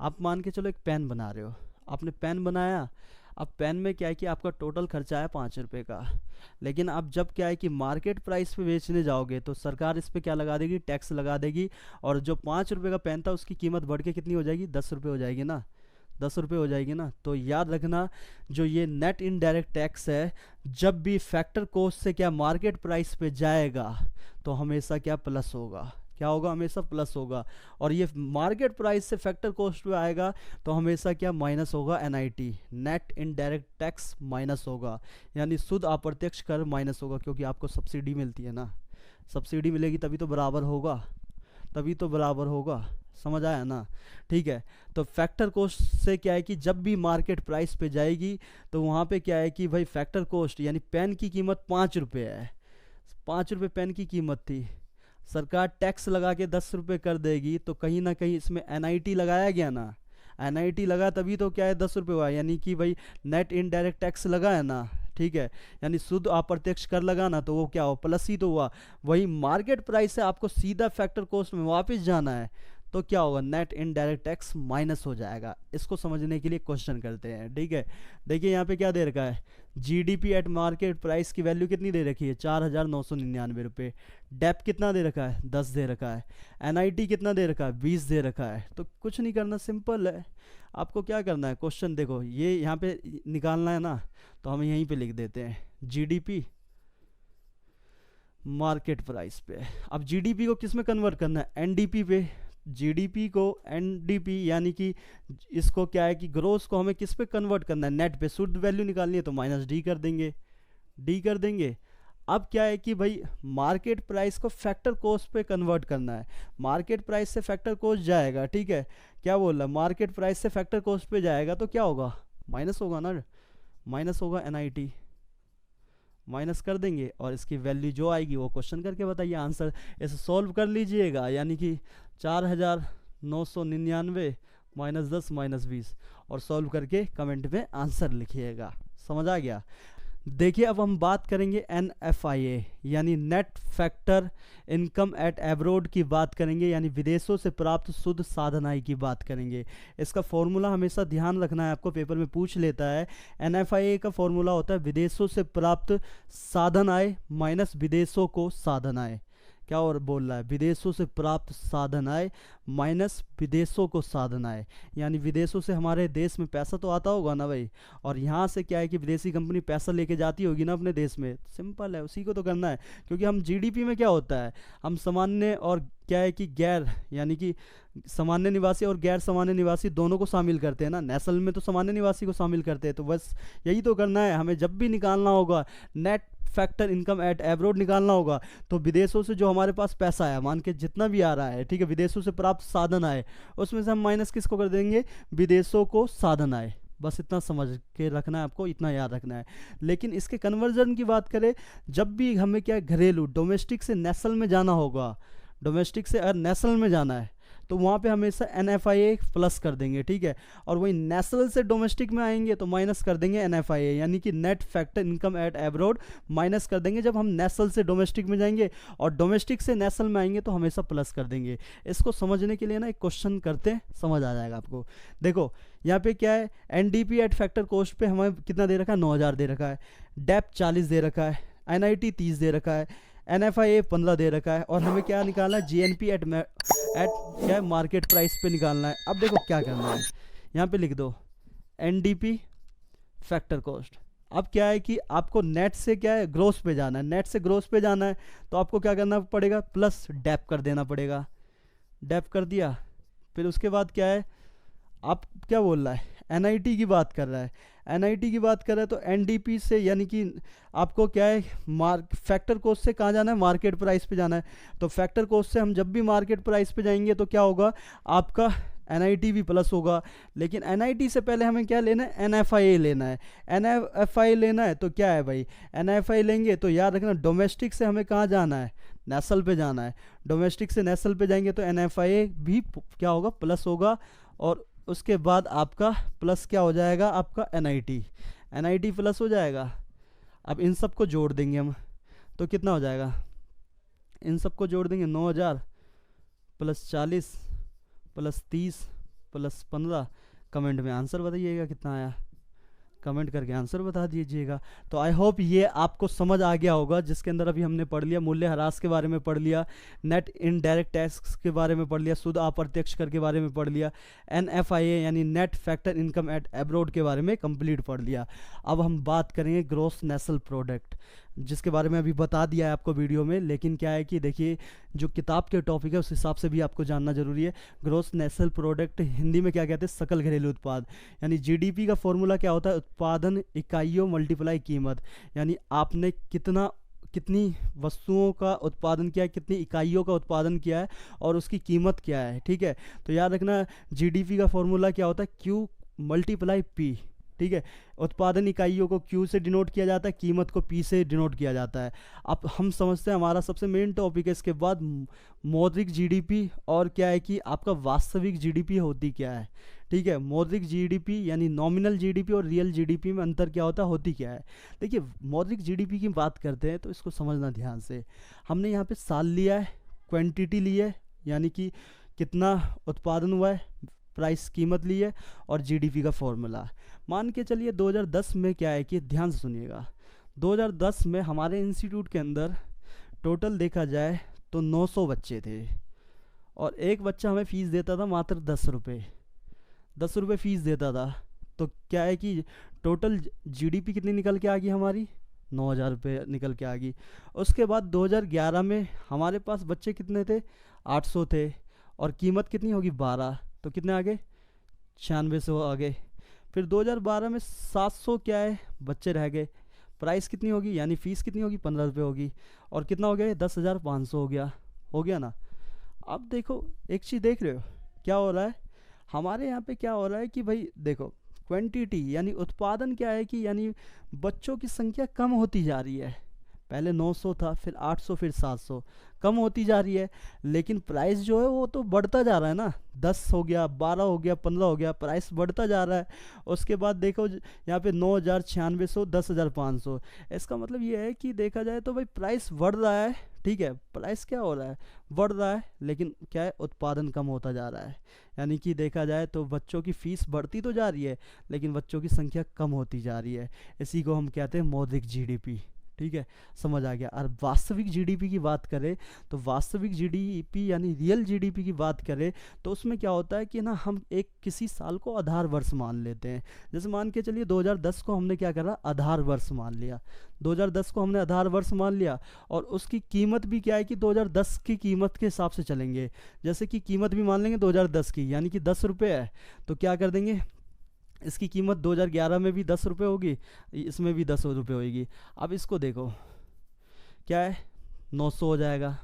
[SPEAKER 1] आप मान के चलो एक पेन बना रहे हो, आपने पेन बनाया, अब पेन में क्या है कि आपका टोटल खर्चा है 5 रुपये का, लेकिन आप जब क्या है कि मार्केट प्राइस पे बेचने जाओगे तो सरकार इस पे क्या लगा देगी, टैक्स लगा देगी, और जो 5 रुपये का पेन था उसकी कीमत बढ़ के कितनी हो जाएगी, 10 रुपये हो जाएगी ना, 10 रुपये हो जाएगी ना। तो याद रखना जो ये नेट इनडायरेक्ट टैक्स है, जब भी फैक्टर कॉस्ट से क्या मार्केट प्राइस पे जाएगा तो हमेशा क्या प्लस होगा, क्या होगा, हमेशा प्लस होगा। और ये मार्केट प्राइस से फैक्टर कॉस्ट पे आएगा तो हमेशा क्या माइनस होगा, NIT net indirect tax minus होगा, यानी शुद्ध अप्रत्यक्ष कर माइनस होगा, क्योंकि आपको सब्सिडी मिलती है ना, सब्सिडी मिलेगी तभी तो बराबर होगा, तभी तो बराबर होगा, समझ आया ना, ठीक है। तो फैक्टर कॉस्ट से क्या है कि जब भी मार्केट प्राइस पे जाएगी तो वहाँ पे क्या है कि भाई फैक्टर कॉस्ट यानी पेन की कीमत 5 रुपये है, 5 रुपये पेन की कीमत थी, सरकार टैक्स लगा के 10 रुपये कर देगी, तो कहीं ना कहीं इसमें एनआईटी लगाया गया ना, एनआईटी लगा तभी तो क्या है 10 रुपये हुआ, यानी कि भाई नेट इनडायरेक्ट टैक्स लगा है ना, ठीक है, यानी शुद्ध अप्रत्यक्ष कर लगाना तो वो क्या हो, प्लस ही तो हुआ। वही मार्केट प्राइस से आपको सीधा फैक्टर कॉस्ट में वापस जाना है
[SPEAKER 2] तो क्या होगा, नेट इनडायरेक्ट टैक्स माइनस हो जाएगा। इसको समझने के लिए क्वेश्चन करते हैं, ठीक है। देखिए यहाँ पे क्या दे रखा है, जीडीपी एट मार्केट प्राइस की वैल्यू कितनी दे रखी है, 4,999 रुपये। डेप कितना दे रखा है, 10 दे रखा है। एनआईटी कितना दे रखा है, 20 दे रखा है। तो कुछ नहीं करना, सिंपल है। आपको क्या करना है, क्वेश्चन देखो ये यहाँ पे निकालना है ना, तो हम यहीं पे लिख देते हैं जीडीपी मार्केट प्राइस पे। अब जीडीपी को किस में कन्वर्ट करना है, एनडीपी पे। जीडीपी को एनडीपी यानी कि इसको क्या है कि ग्रोस को हमें किस पे कन्वर्ट करना है, नेट पे। शुद्ध वैल्यू निकालनी है तो माइनस डी कर देंगे, डी कर देंगे। अब क्या है कि भाई मार्केट प्राइस को फैक्टर कॉस्ट पे कन्वर्ट करना है। मार्केट प्राइस से फैक्टर कॉस्ट जाएगा, ठीक है। क्या बोल रहा है, मार्केट प्राइस से फैक्टर कॉस्ट पे जाएगा तो क्या होगा, माइनस होगा ना, माइनस होगा एनआईटी, माइनस कर देंगे और इसकी वैल्यू जो आएगी वो क्वेश्चन करके बताइए आंसर। इसे सॉल्व कर लीजिएगा, यानी कि 4,999 माइनस 10 माइनस 20, और सॉल्व करके कमेंट में आंसर लिखिएगा। समझ आ गया। देखिए अब हम बात करेंगे NFIA यानी net factor income eight abroad की बात करेंगे, यानी विदेशों से प्राप्त शुद्ध साधन आय की बात करेंगे। इसका फॉर्मूला हमेशा ध्यान रखना है, आपको पेपर में पूछ लेता है। NFIA का फॉर्मूला होता है विदेशों से प्राप्त साधन आय माइनस विदेशों को साधन आय। क्या और बोल रहा है, विदेशों से प्राप्त साधन आय माइनस विदेशों को साधन आय। यानी विदेशों से हमारे देश में पैसा तो आता होगा ना भाई, और यहाँ से क्या है कि विदेशी कंपनी पैसा लेके जाती होगी ना अपने देश में। सिंपल है, उसी को तो करना है। क्योंकि हम जीडीपी में क्या होता है, हम सामान्य और क्या है कि गैर, यानी कि सामान्य निवासी और गैर सामान्य निवासी दोनों को शामिल करते हैं ना। नेशनल में तो सामान्य निवासी को शामिल करते हैं। तो बस यही तो करना है हमें। जब भी निकालना होगा net factor income eight abroad निकालना होगा, तो विदेशों से जो हमारे पास पैसा आया, मान के जितना भी आ रहा है, ठीक है, विदेशों से प्राप्त साधन आए, उसमें से हम माइनस किसको कर देंगे, विदेशों को साधन आए। बस इतना समझ के रखना है आपको, इतना याद रखना है। लेकिन इसके कन्वर्जन की बात करें, जब भी हमें क्या घरेलू डोमेस्टिक से नेशनल में जाना होगा, डोमेस्टिक से अगर नेशनल में जाना है तो वहाँ पे हमेशा NFIA प्लस कर देंगे, ठीक है। और वही नेशनल से डोमेस्टिक में आएंगे तो माइनस कर देंगे NFIA, यानी कि net factor income eight abroad minus कर देंगे जब हम नेशनल से डोमेस्टिक में जाएंगे, और डोमेस्टिक से नेशनल में आएंगे तो हमेशा प्लस कर देंगे। इसको समझने के लिए ना एक क्वेश्चन करते, समझ आ जाएगा आपको। देखो यहाँ पे क्या है, NDP एट फैक्टर कॉस्ट पे हमें कितना दे रखा है, 9,000 दे रखा है। डेप 40 दे रखा है। NIT 30 दे रखा है। NFIA 15 दे रखा है। और हमें क्या निकालना है, GNP एट क्या है, मार्केट प्राइस पे निकालना है। अब देखो क्या करना है, यहाँ पे लिख दो NDP फैक्टर कॉस्ट। अब क्या है कि आपको नेट से क्या है, ग्रोस पे जाना है। नेट से ग्रोस पे जाना है तो आपको क्या करना पड़ेगा, प्लस डेप कर देना पड़ेगा। डेप कर दिया, फिर उसके बाद क्या है, आप क्या बोल रहा है, NIT की बात कर रहा है। NIT की बात कर रहा है तो NDP से, यानी कि आपको क्या है, फैक्टर कॉस्ट से कहाँ जाना है, मार्केट प्राइस पे जाना है। तो फैक्टर कॉस्ट से हम जब भी मार्केट प्राइस पे जाएंगे तो क्या होगा, आपका NIT भी प्लस होगा। लेकिन NIT से पहले हमें क्या लेना है, NFIA लेना है। NFIA लेना है तो क्या है भाई, NFIA लेंगे तो याद रखना डोमेस्टिक से हमें कहाँ जाना है, नेशनल पे जाना है। डोमेस्टिक से नेशनल पे जाएंगे तो NFIA भी क्या होगा, प्लस होगा। और उसके बाद आपका प्लस क्या हो जाएगा, आपका NIT प्लस हो जाएगा। अब इन सब को जोड़ देंगे हम तो कितना हो जाएगा, इन सब को जोड़ देंगे 9,000 प्लस 40 प्लस 30 प्लस 15। कमेंट में आंसर बताइएगा कितना आया, कमेंट करके आंसर बता दीजिएगा। तो आई होप ये आपको समझ आ गया होगा, जिसके अंदर अभी हमने पढ़ लिया, मूल्य ह्रास के बारे में पढ़ लिया, नेट इनडायरेक्ट टैक्स के बारे में पढ़ लिया, शुद्ध अप्रत्यक्ष कर के बारे में पढ़ लिया, NFIA यानी net factor income eight abroad के बारे में कंप्लीट पढ़ लिया। अब हम बात करेंगे ग्रॉस नेशनल प्रोडक्ट, जिसके बारे में अभी बता दिया है आपको वीडियो में। लेकिन क्या है कि देखिए जो किताब के टॉपिक है उस हिसाब से भी आपको जानना जरूरी है। ग्रॉस नेशनल प्रोडक्ट हिंदी में क्या कहते हैं, सकल घरेलू उत्पाद। यानी GDP का फॉर्मूला क्या होता है, उत्पादन इकाइयों मल्टीप्लाई कीमत। यानी आपने कितनी वस्तुओं का उत्पादन किया है, कितनी इकाइयों का उत्पादन किया है और उसकी कीमत क्या है, ठीक है। तो याद रखना GDP का फॉर्मूला क्या होता है, Q मल्टीप्लाई P, ठीक है। उत्पादन इकाइयों को Q से डिनोट किया जाता है, कीमत को P से डिनोट किया जाता है। अब हम समझते हैं हमारा सबसे मेन टॉपिक है इसके बाद मौद्रिक GDP, और क्या है कि आपका वास्तविक GDP होती क्या है, ठीक है। मौद्रिक GDP यानी नॉमिनल GDP और रियल GDP में अंतर क्या होता है, होती क्या है। देखिए मौद्रिक GDP की बात करते हैं तो इसको समझना ध्यान से। हमने यहाँ पे साल लिया है, क्वांटिटी ली है, यानी कि कितना उत्पादन हुआ है, प्राइस कीमत ली है, और जीडीपी का फॉर्मूला। मान के चलिए 2010 में क्या है कि ध्यान से सुनिएगा, 2010 में हमारे इंस्टीट्यूट के अंदर टोटल देखा जाए तो 900 बच्चे थे, और एक बच्चा हमें फ़ीस देता था मात्र 10 रुपये, 10 रुपये फ़ीस देता था। तो क्या है कि टोटल जीडीपी कितनी निकल के आ गई हमारी, 9,000 रुपये निकल के आ गई। उसके बाद 2011 में हमारे पास बच्चे कितने थे, 800 थे, और कीमत कितनी होगी 12, तो कितने आ गए, 9600 आ गए। फिर 2012 में 700 क्या है बच्चे रह गए, प्राइस कितनी होगी यानी फ़ीस कितनी होगी, 15 रुपये होगी, और कितना हो गया, 10,500 हो गया ना। अब देखो एक चीज़ देख रहे हो क्या हो रहा है हमारे यहाँ पे, क्या हो रहा है कि भाई देखो क्वांटिटी यानी उत्पादन क्या है कि यानी बच्चों की संख्या कम होती जा रही है। पहले 900 था, फिर 800, फिर 700, कम होती जा रही है, लेकिन प्राइस जो है वो तो बढ़ता जा रहा है ना, 10 हो गया, 12 हो गया, 15 हो गया, प्राइस बढ़ता जा रहा है। उसके बाद देखो यहाँ पे 9,000, 9600, 10,500, इसका मतलब ये है कि देखा जाए तो भाई प्राइस बढ़ रहा है, ठीक है, प्राइस क्या हो रहा है, बढ़ रहा है, लेकिन क्या है, उत्पादन कम होता जा रहा है। यानी कि देखा जाए तो बच्चों की फ़ीस बढ़ती तो जा रही है, लेकिन बच्चों की संख्या कम होती जा रही है। इसी को हम कहते हैं मौद्रिक जीडीपी, ठीक है, समझ आ गया। और वास्तविक जीडीपी की बात करें तो वास्तविक जीडीपी यानी रियल जीडीपी की बात करें तो उसमें क्या होता है कि ना हम एक किसी साल को आधार वर्ष मान लेते हैं। जैसे मान के चलिए 2010 को हमने क्या करा, आधार वर्ष मान लिया, 2010 को हमने आधार वर्ष मान लिया, और उसकी कीमत भी क्या है कि 2010 की कीमत के हिसाब से चलेंगे। जैसे कि कीमत भी मान लेंगे 2010 की, यानी कि 10 रुपये है, तो क्या कर देंगे, इसकी कीमत 2011 में भी 10 रुपये होगी, इसमें भी 10 रुपये होगी। अब इसको देखो क्या है, 900 हो जाएगा,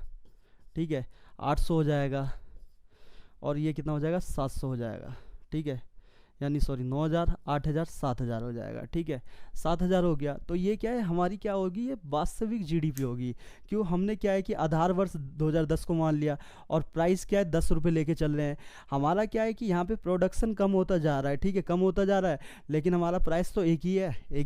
[SPEAKER 2] ठीक है, 800 हो जाएगा, और ये कितना हो जाएगा, 700 हो जाएगा, ठीक है, यानी सॉरी 9,000, 8,000, 7,000 हो जाएगा, ठीक है, 7,000 हो गया। तो ये क्या है, हमारी क्या होगी, ये वास्तविक जीडीपी होगी। क्यों, हमने क्या है कि आधार वर्ष 2010 को मान लिया, और प्राइस क्या है, 10 रुपये लेके चल रहे हैं। हमारा क्या है कि यहाँ पे प्रोडक्शन कम होता जा रहा है, ठीक है, कम होता जा रहा है, लेकिन हमारा प्राइस तो एक ही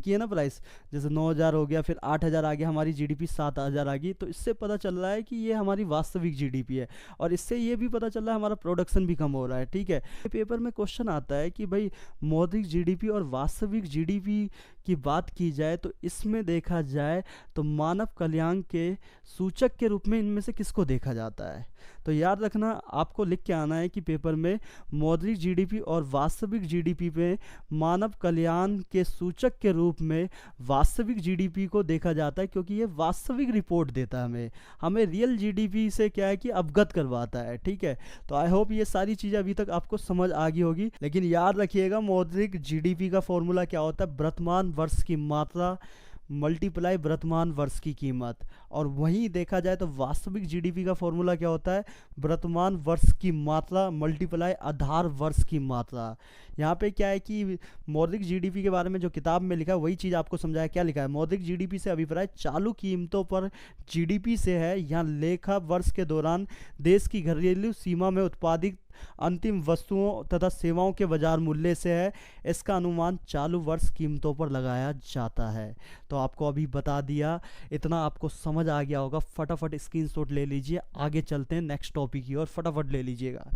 [SPEAKER 2] है ना प्राइस। जैसे 9,000 हो गया, फिर 8,000 आ गया, हमारी जीडीपी 7,000 आ गई। तो इससे पता चल रहा है कि ये हमारी वास्तविक जीडीपी है, और इससे ये भी पता चल रहा है हमारा प्रोडक्शन भी कम हो रहा है, ठीक है। पेपर में क्वेश्चन आता है कि भाई मौद्रिक जीडीपी और वास्तविक जीडीपी की बात की जाए तो इसमें देखा जाए तो मानव कल्याण के सूचक के रूप में इनमें से किसको देखा जाता है। तो याद रखना, आपको लिख के आना है कि पेपर में मौद्रिक जीडीपी और वास्तविक जीडीपी में मानव कल्याण के सूचक के रूप में वास्तविक जीडीपी को देखा जाता है, क्योंकि ये वास्तविक रिपोर्ट देता है हमें रियल जीडीपी से क्या है कि अवगत करवाता है, ठीक है। तो आई होप ये सारी चीज़ें अभी तक आपको समझ आ गई होगी। लेकिन याद रखिएगा, मौद्रिक जीडीपी का फॉर्मूला क्या होता है, वर्तमान वर्ष की मात्रा मल्टीप्लाई वर्तमान वर्ष की कीमत। और वहीं देखा जाए तो वास्तविक जीडीपी का फॉर्मूला क्या होता है, वर्तमान वर्ष की मात्रा मल्टीप्लाई आधार वर्ष की मात्रा। यहाँ पे क्या है कि मौद्रिक जीडीपी के बारे में जो किताब में लिखा है वही चीज़ आपको समझाया। क्या लिखा है, मौद्रिक जीडीपी से अभिप्राय चालू कीमतों पर जीडीपी से है। यहाँ लेखा वर्ष के दौरान देश की घरेलू सीमा में उत्पादित अंतिम वस्तुओं तथा सेवाओं के बाजार मूल्य से है। इसका अनुमान चालू वर्ष कीमतों पर लगाया जाता है। तो आपको अभी बता दिया, इतना आपको समझ आ गया होगा। फटाफट स्क्रीनशॉट ले लीजिए, आगे चलते हैं नेक्स्ट टॉपिक की और फटाफट ले लीजिएगा।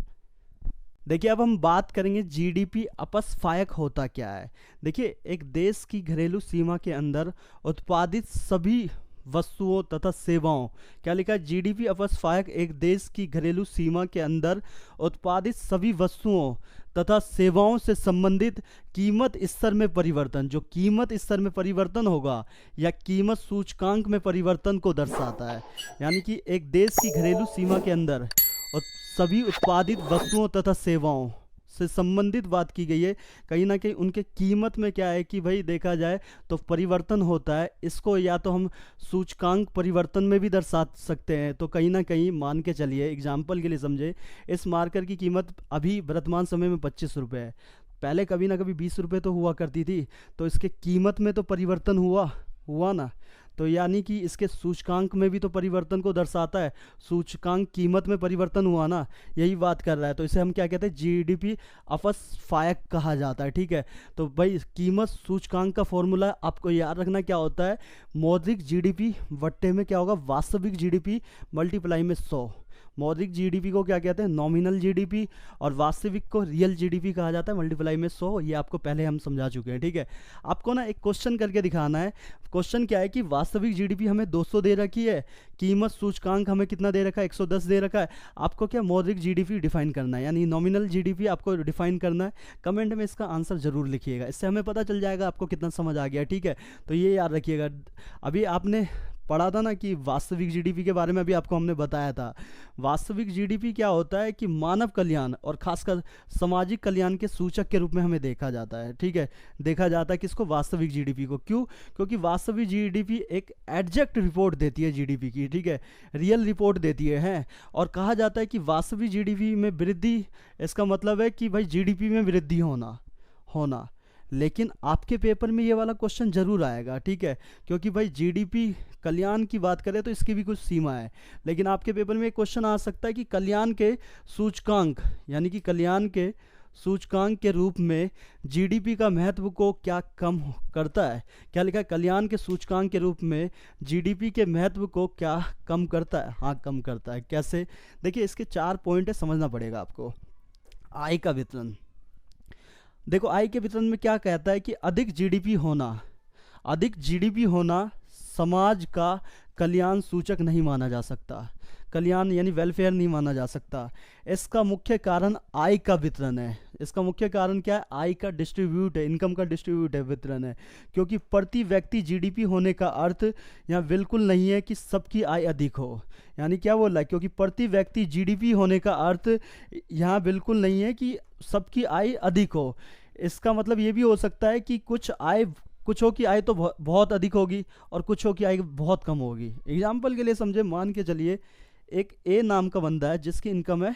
[SPEAKER 2] देखिए अब हम बात करेंगे जीडीपी अपस्फायक होता क्या है। देखिए एक देश की घरेलू सीमा के अंदर उत्पादित सभी वस्तुओं तथा सेवाओं, क्या लिखा है, जीडीपी अपस्फायक एक देश की घरेलू सीमा के अंदर उत्पादित सभी वस्तुओं तथा सेवाओं से संबंधित कीमत स्तर में परिवर्तन, जो कीमत स्तर में परिवर्तन होगा या कीमत सूचकांक में परिवर्तन को दर्शाता है। यानी कि एक देश की घरेलू सीमा के अंदर सभी उत्पादित वस्तुओं तथा सेवाओं से संबंधित बात की गई है। कहीं ना कहीं उनके कीमत में क्या है कि भाई देखा जाए तो परिवर्तन होता है। इसको या तो हम सूचकांक परिवर्तन में भी दर्शा सकते हैं। तो कहीं ना कहीं मान के चलिए, एग्जाम्पल के लिए समझे, इस मार्कर की कीमत अभी वर्तमान समय में 25 रुपये है। पहले कभी ना कभी 20 रुपये तो हुआ करती थी, तो इसके कीमत में तो परिवर्तन हुआ ना। तो यानी कि इसके सूचकांक में भी तो परिवर्तन को दर्शाता है। सूचकांक कीमत में परिवर्तन हुआ ना, यही बात कर रहा है। तो इसे हम क्या कहते हैं, जीडीपी अपस्फायक कहा जाता है, ठीक है। तो भाई कीमत सूचकांक का फॉर्मूला आपको याद रखना क्या होता है, मौद्रिक जीडीपी वट्टे में क्या होगा, वास्तविक जीडीपी मल्टीप्लाई में 100। मौद्रिक जीडीपी को क्या कहते हैं, नॉमिनल जीडीपी, और वास्तविक को रियल जीडीपी कहा जाता है, मल्टीप्लाई में 100, ये आपको पहले हम समझा चुके हैं, ठीक है। आपको ना एक क्वेश्चन करके दिखाना है। क्वेश्चन क्या है कि वास्तविक जीडीपी हमें 200 दे रखी है, कीमत सूचकांक हमें कितना दे रखा है, 110 दे रखा है। आपको क्या मौद्रिक जीडीपी डिफाइन करना है, यानी नॉमिनल जीडीपी आपको डिफाइन करना है। कमेंट में इसका आंसर जरूर लिखिएगा, इससे हमें पता चल जाएगा आपको कितना समझ आ गया, ठीक है। तो ये याद रखिएगा। अभी आपने पढ़ा था ना कि वास्तविक जीडीपी के बारे में अभी आपको हमने बताया था। वास्तविक जीडीपी क्या होता है कि मानव कल्याण और खासकर सामाजिक कल्याण के सूचक के रूप में हमें देखा जाता है, ठीक है। देखा जाता है किसको, वास्तविक जीडीपी को। क्यों? क्योंकि वास्तविक जीडीपी एक एग्जैक्ट रिपोर्ट देती है जीडीपी की, ठीक है, रियल रिपोर्ट देती है। और कहा जाता है कि वास्तविक जीडीपी में वृद्धि, इसका मतलब है कि भाई जीडीपी में वृद्धि होना। लेकिन आपके पेपर में ये वाला क्वेश्चन जरूर आएगा, ठीक है, क्योंकि भाई जीडीपी कल्याण की बात करें तो इसकी भी कुछ सीमा है। लेकिन आपके पेपर में एक क्वेश्चन आ सकता है कि कल्याण के सूचकांक, यानी कि कल्याण के सूचकांक के रूप में जीडीपी का महत्व को क्या कम करता है। क्या लिखा है, कल्याण के सूचकांक के रूप में जीडीपी के महत्व को क्या कम करता है। हाँ, कम करता है। कैसे? देखिए, इसके 4 पॉइंट है, समझना पड़ेगा आपको। आय का वितरण, देखो आय के वितरण में क्या कहता है कि अधिक जीडीपी होना समाज का कल्याण सूचक नहीं माना जा सकता। कल्याण यानी वेलफेयर नहीं माना जा सकता। इसका मुख्य कारण आय का वितरण है। इसका मुख्य कारण क्या है? आय का डिस्ट्रीब्यूट है, इनकम का डिस्ट्रीब्यूट है, वितरण है। क्योंकि प्रति व्यक्ति जीडीपी होने का अर्थ यहाँ बिल्कुल नहीं है कि सबकी आय अधिक हो। यानी क्या बोल रहा है? क्योंकि प्रति व्यक्ति जीडीपी होने का अर्थ यहाँ बिल्कुल नहीं है कि सबकी आय अधिक हो। इसका मतलब ये भी हो सकता है कि कुछों की आय तो बहुत अधिक होगी और कुछों की आय बहुत कम होगी। एग्जाम्पल के लिए समझे, मान के चलिए एक ए नाम का बंदा है जिसकी इनकम है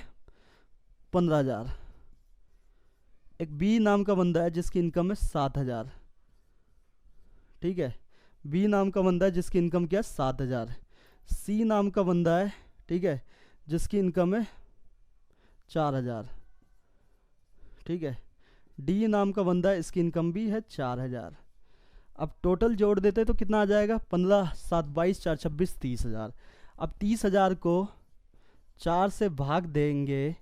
[SPEAKER 2] 15,000, एक बी नाम का बंदा है जिसकी इनकम है 7,000, ठीक है। बी नाम का बंदा है जिसकी इनकम क्या है 7,000। सी नाम का बंदा है, ठीक है, जिसकी इनकम है 4,000, ठीक है। डी नाम का बंदा है, इसकी इनकम भी है 4,000। अब टोटल जोड़ देते तो कितना आ जाएगा? 15, 7, 22, 4, 26, 30,000। अब 30,000 को 4 से भाग देंगे,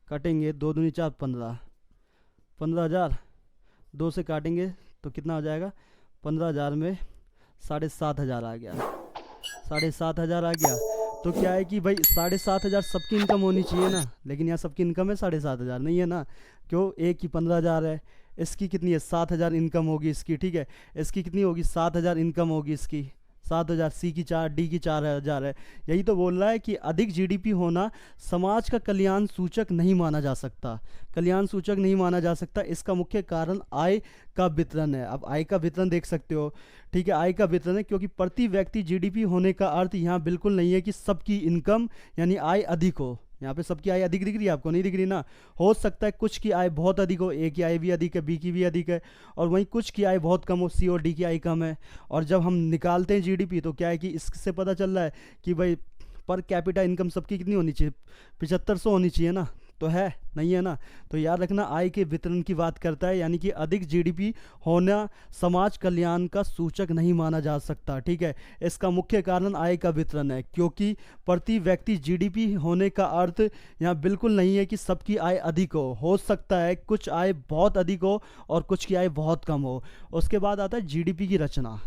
[SPEAKER 2] कटेंगे, 2 दूनी 4, 15,000 2 से काटेंगे तो कितना हो जाएगा? 15,000 में 7,500 आ गया, 7,500 आ गया। तो क्या है कि भाई 7,500 सबकी इनकम होनी चाहिए ना, लेकिन यहाँ सबकी इनकम है 7,500 नहीं है ना। क्यों? एक की 15,000 है, इसकी कितनी है? 7,000 इनकम होगी इसकी, ठीक है। इसकी कितनी होगी? 7,000 इनकम होगी इसकी, 7,000। सी की 4, डी की 4,000 है। यही तो बोल रहा है कि अधिक जीडीपी होना समाज का कल्याण सूचक नहीं माना जा सकता, कल्याण सूचक नहीं माना जा सकता। इसका मुख्य कारण आय का वितरण है। अब आय का वितरण देख सकते हो, ठीक है, आय का वितरण है। क्योंकि प्रति व्यक्ति जीडीपी होने का अर्थ यहाँ बिल्कुल नहीं है कि सबकी इनकम यानी आय अधिक हो। यहाँ पे सबकी आय अधिक दिख रही है आपको? नहीं दिख रही ना। हो सकता है कुछ की आय बहुत अधिक हो, ए की आय भी अधिक है, बी की भी अधिक है, और वहीं कुछ की आय बहुत कम हो, सी और डी की आय कम है। और जब हम निकालते हैं जीडीपी तो क्या है कि इससे पता चल रहा है कि भाई पर कैपिटा इनकम सबकी कितनी होनी चाहिए? 7500 होनी चाहिए ना। तो है नहीं है ना। तो याद रखना, आय के वितरण की बात करता है, यानी कि अधिक जीडीपी होना समाज कल्याण का सूचक नहीं माना जा सकता, ठीक है। इसका मुख्य कारण आय का वितरण है। क्योंकि प्रति व्यक्ति जीडीपी होने का अर्थ यहाँ बिल्कुल नहीं है कि सबकी आय अधिक हो सकता है कुछ आय बहुत अधिक हो और कुछ की आय बहुत कम हो। उसके बाद आता है जीडीपी की रचना।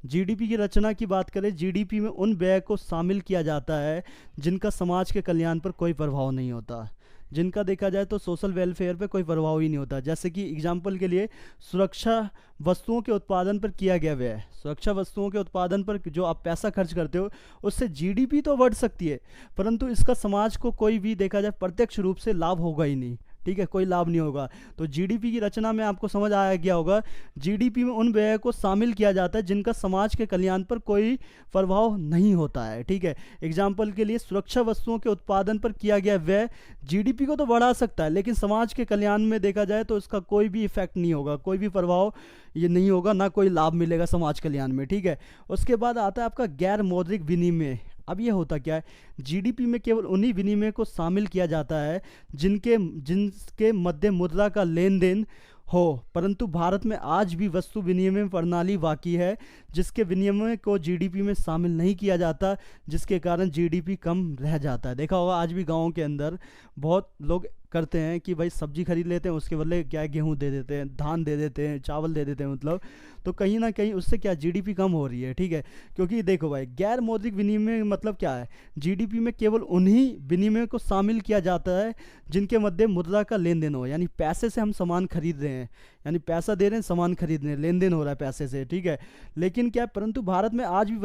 [SPEAKER 2] जीडीपी की रचना की बात करें, जीडीपी में उन व्यय को शामिल किया जाता है जिनका समाज के कल्याण पर कोई प्रभाव नहीं होता, जिनका देखा जाए तो सोशल वेलफेयर पे कोई प्रभाव ही नहीं होता। जैसे कि एग्जांपल के लिए सुरक्षा वस्तुओं के उत्पादन पर किया गया व्यय, सुरक्षा वस्तुओं के उत्पादन पर जो आप पैसा खर्च करते हो उससे जीडीपी तो बढ़ सकती है, परंतु इसका समाज को कोई भी देखा जाए प्रत्यक्ष रूप से लाभ होगा ही नहीं, ठीक है, कोई लाभ नहीं होगा। तो जीडीपी की रचना में आपको समझ आया गया होगा, जीडीपी में उन व्यय को शामिल किया जाता है जिनका समाज के कल्याण पर कोई प्रभाव नहीं होता है, ठीक है। एग्जाम्पल के लिए सुरक्षा वस्तुओं के उत्पादन पर किया गया व्यय जीडीपी को तो बढ़ा सकता है, लेकिन समाज के कल्याण में देखा जाए तो इसका कोई भी इफेक्ट नहीं होगा, कोई भी प्रभाव ये नहीं होगा, ना कोई लाभ मिलेगा समाज कल्याण में, ठीक है। उसके बाद आता है आपका गैर मौद्रिक विनिमय। अब ये होता क्या है? जीडीपी में केवल उन्हीं विनिमय को शामिल किया जाता है जिनके मध्य मुद्रा का लेन देन हो, परंतु भारत में आज भी वस्तु विनिमय प्रणाली बाकी है जिसके विनिमय को जीडीपी में शामिल नहीं किया जाता, जिसके कारण जीडीपी कम रह जाता है। देखा होगा आज भी गाँव के अंदर बहुत लोग करते हैं कि भाई सब्जी खरीद लेते हैं, उसके बदले क्या है गेहूं दे देते हैं, धान दे देते हैं, चावल दे देते हैं, मतलब तो कहीं ना कहीं उससे क्या जीडीपी कम हो रही है, ठीक है। क्योंकि देखो भाई गैर मौद्रिक विनिमय मतलब क्या है, जीडीपी में केवल उन्हीं विनिमय को शामिल किया जाता है जिनके मध्य मुद्रा का लेन देन हो, यानी पैसे से हम सामान खरीद रहे हैं, यानी पैसा दे रहे हैं सामान खरीद रहे हैं, लेन देन हो रहा है पैसे से, ठीक है। लेकिन क्या है, परंतु भारत में आज भी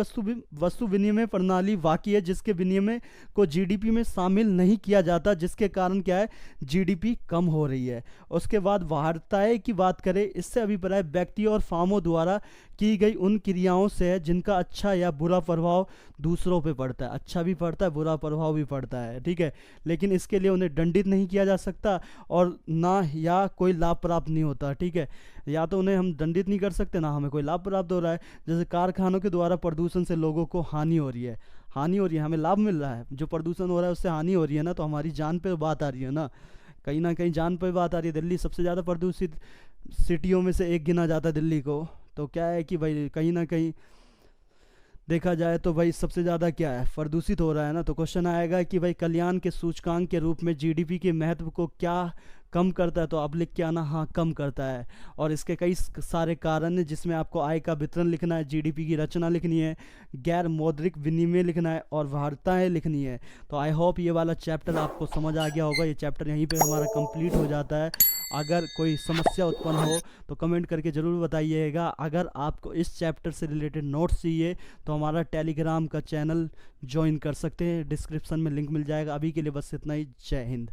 [SPEAKER 2] वस्तु विनिमय प्रणाली बाकी है जिसके विनिमय को जीडीपी में शामिल नहीं किया जाता, जिसके कारण क्या है जीडीपी कम हो रही है। उसके बाद वार्ताएं की बात करें, इससे अभिप्राय व्यक्ति और फार्मों द्वारा की गई उन क्रियाओं से है जिनका अच्छा या बुरा प्रभाव दूसरों पे पड़ता है, अच्छा भी पड़ता है बुरा प्रभाव भी पड़ता है, ठीक है। लेकिन इसके लिए उन्हें दंडित नहीं किया जा सकता और ना या कोई लाभ प्राप्त नहीं होता, ठीक है। या तो उन्हें हम दंडित नहीं कर सकते, ना हमें कोई लाभ प्राप्त हो रहा है। जैसे कारखानों के द्वारा प्रदूषण से लोगों को हानि हो रही है, हमें लाभ मिल रहा है, जो प्रदूषण हो रहा है उससे हानि हो रही है ना, तो हमारी जान पे बात आ रही है ना कहीं जान पे बात आ रही है। दिल्ली सबसे ज़्यादा प्रदूषित सिटियों में से एक गिना जाता है दिल्ली को, तो क्या है कि भाई कहीं ना कहीं देखा जाए तो भाई सबसे ज़्यादा क्या है प्रदूषित हो रहा है ना। तो क्वेश्चन आएगा कि भाई कल्याण के सूचकांक के रूप में जीडीपी के महत्व को क्या कम करता है, तो आप लिख के आना हाँ कम करता है। और इसके कई सारे कारण हैं जिसमें आपको आय का वितरण लिखना है, जीडीपी की रचना लिखनी है, गैर मौद्रिक विनिमय लिखना है और वार्ताएं लिखनी है। तो आई होप ये वाला चैप्टर आपको समझ आ गया होगा। ये चैप्टर यहीं पे हमारा कंप्लीट हो जाता है। अगर कोई समस्या उत्पन्न हो तो कमेंट करके ज़रूर बताइएगा। अगर आपको इस चैप्टर से रिलेटेड नोट्स चाहिए तो हमारा टेलीग्राम का चैनल ज्वाइन कर सकते हैं, डिस्क्रिप्शन में लिंक मिल जाएगा। अभी के लिए बस इतना ही, जय हिंद।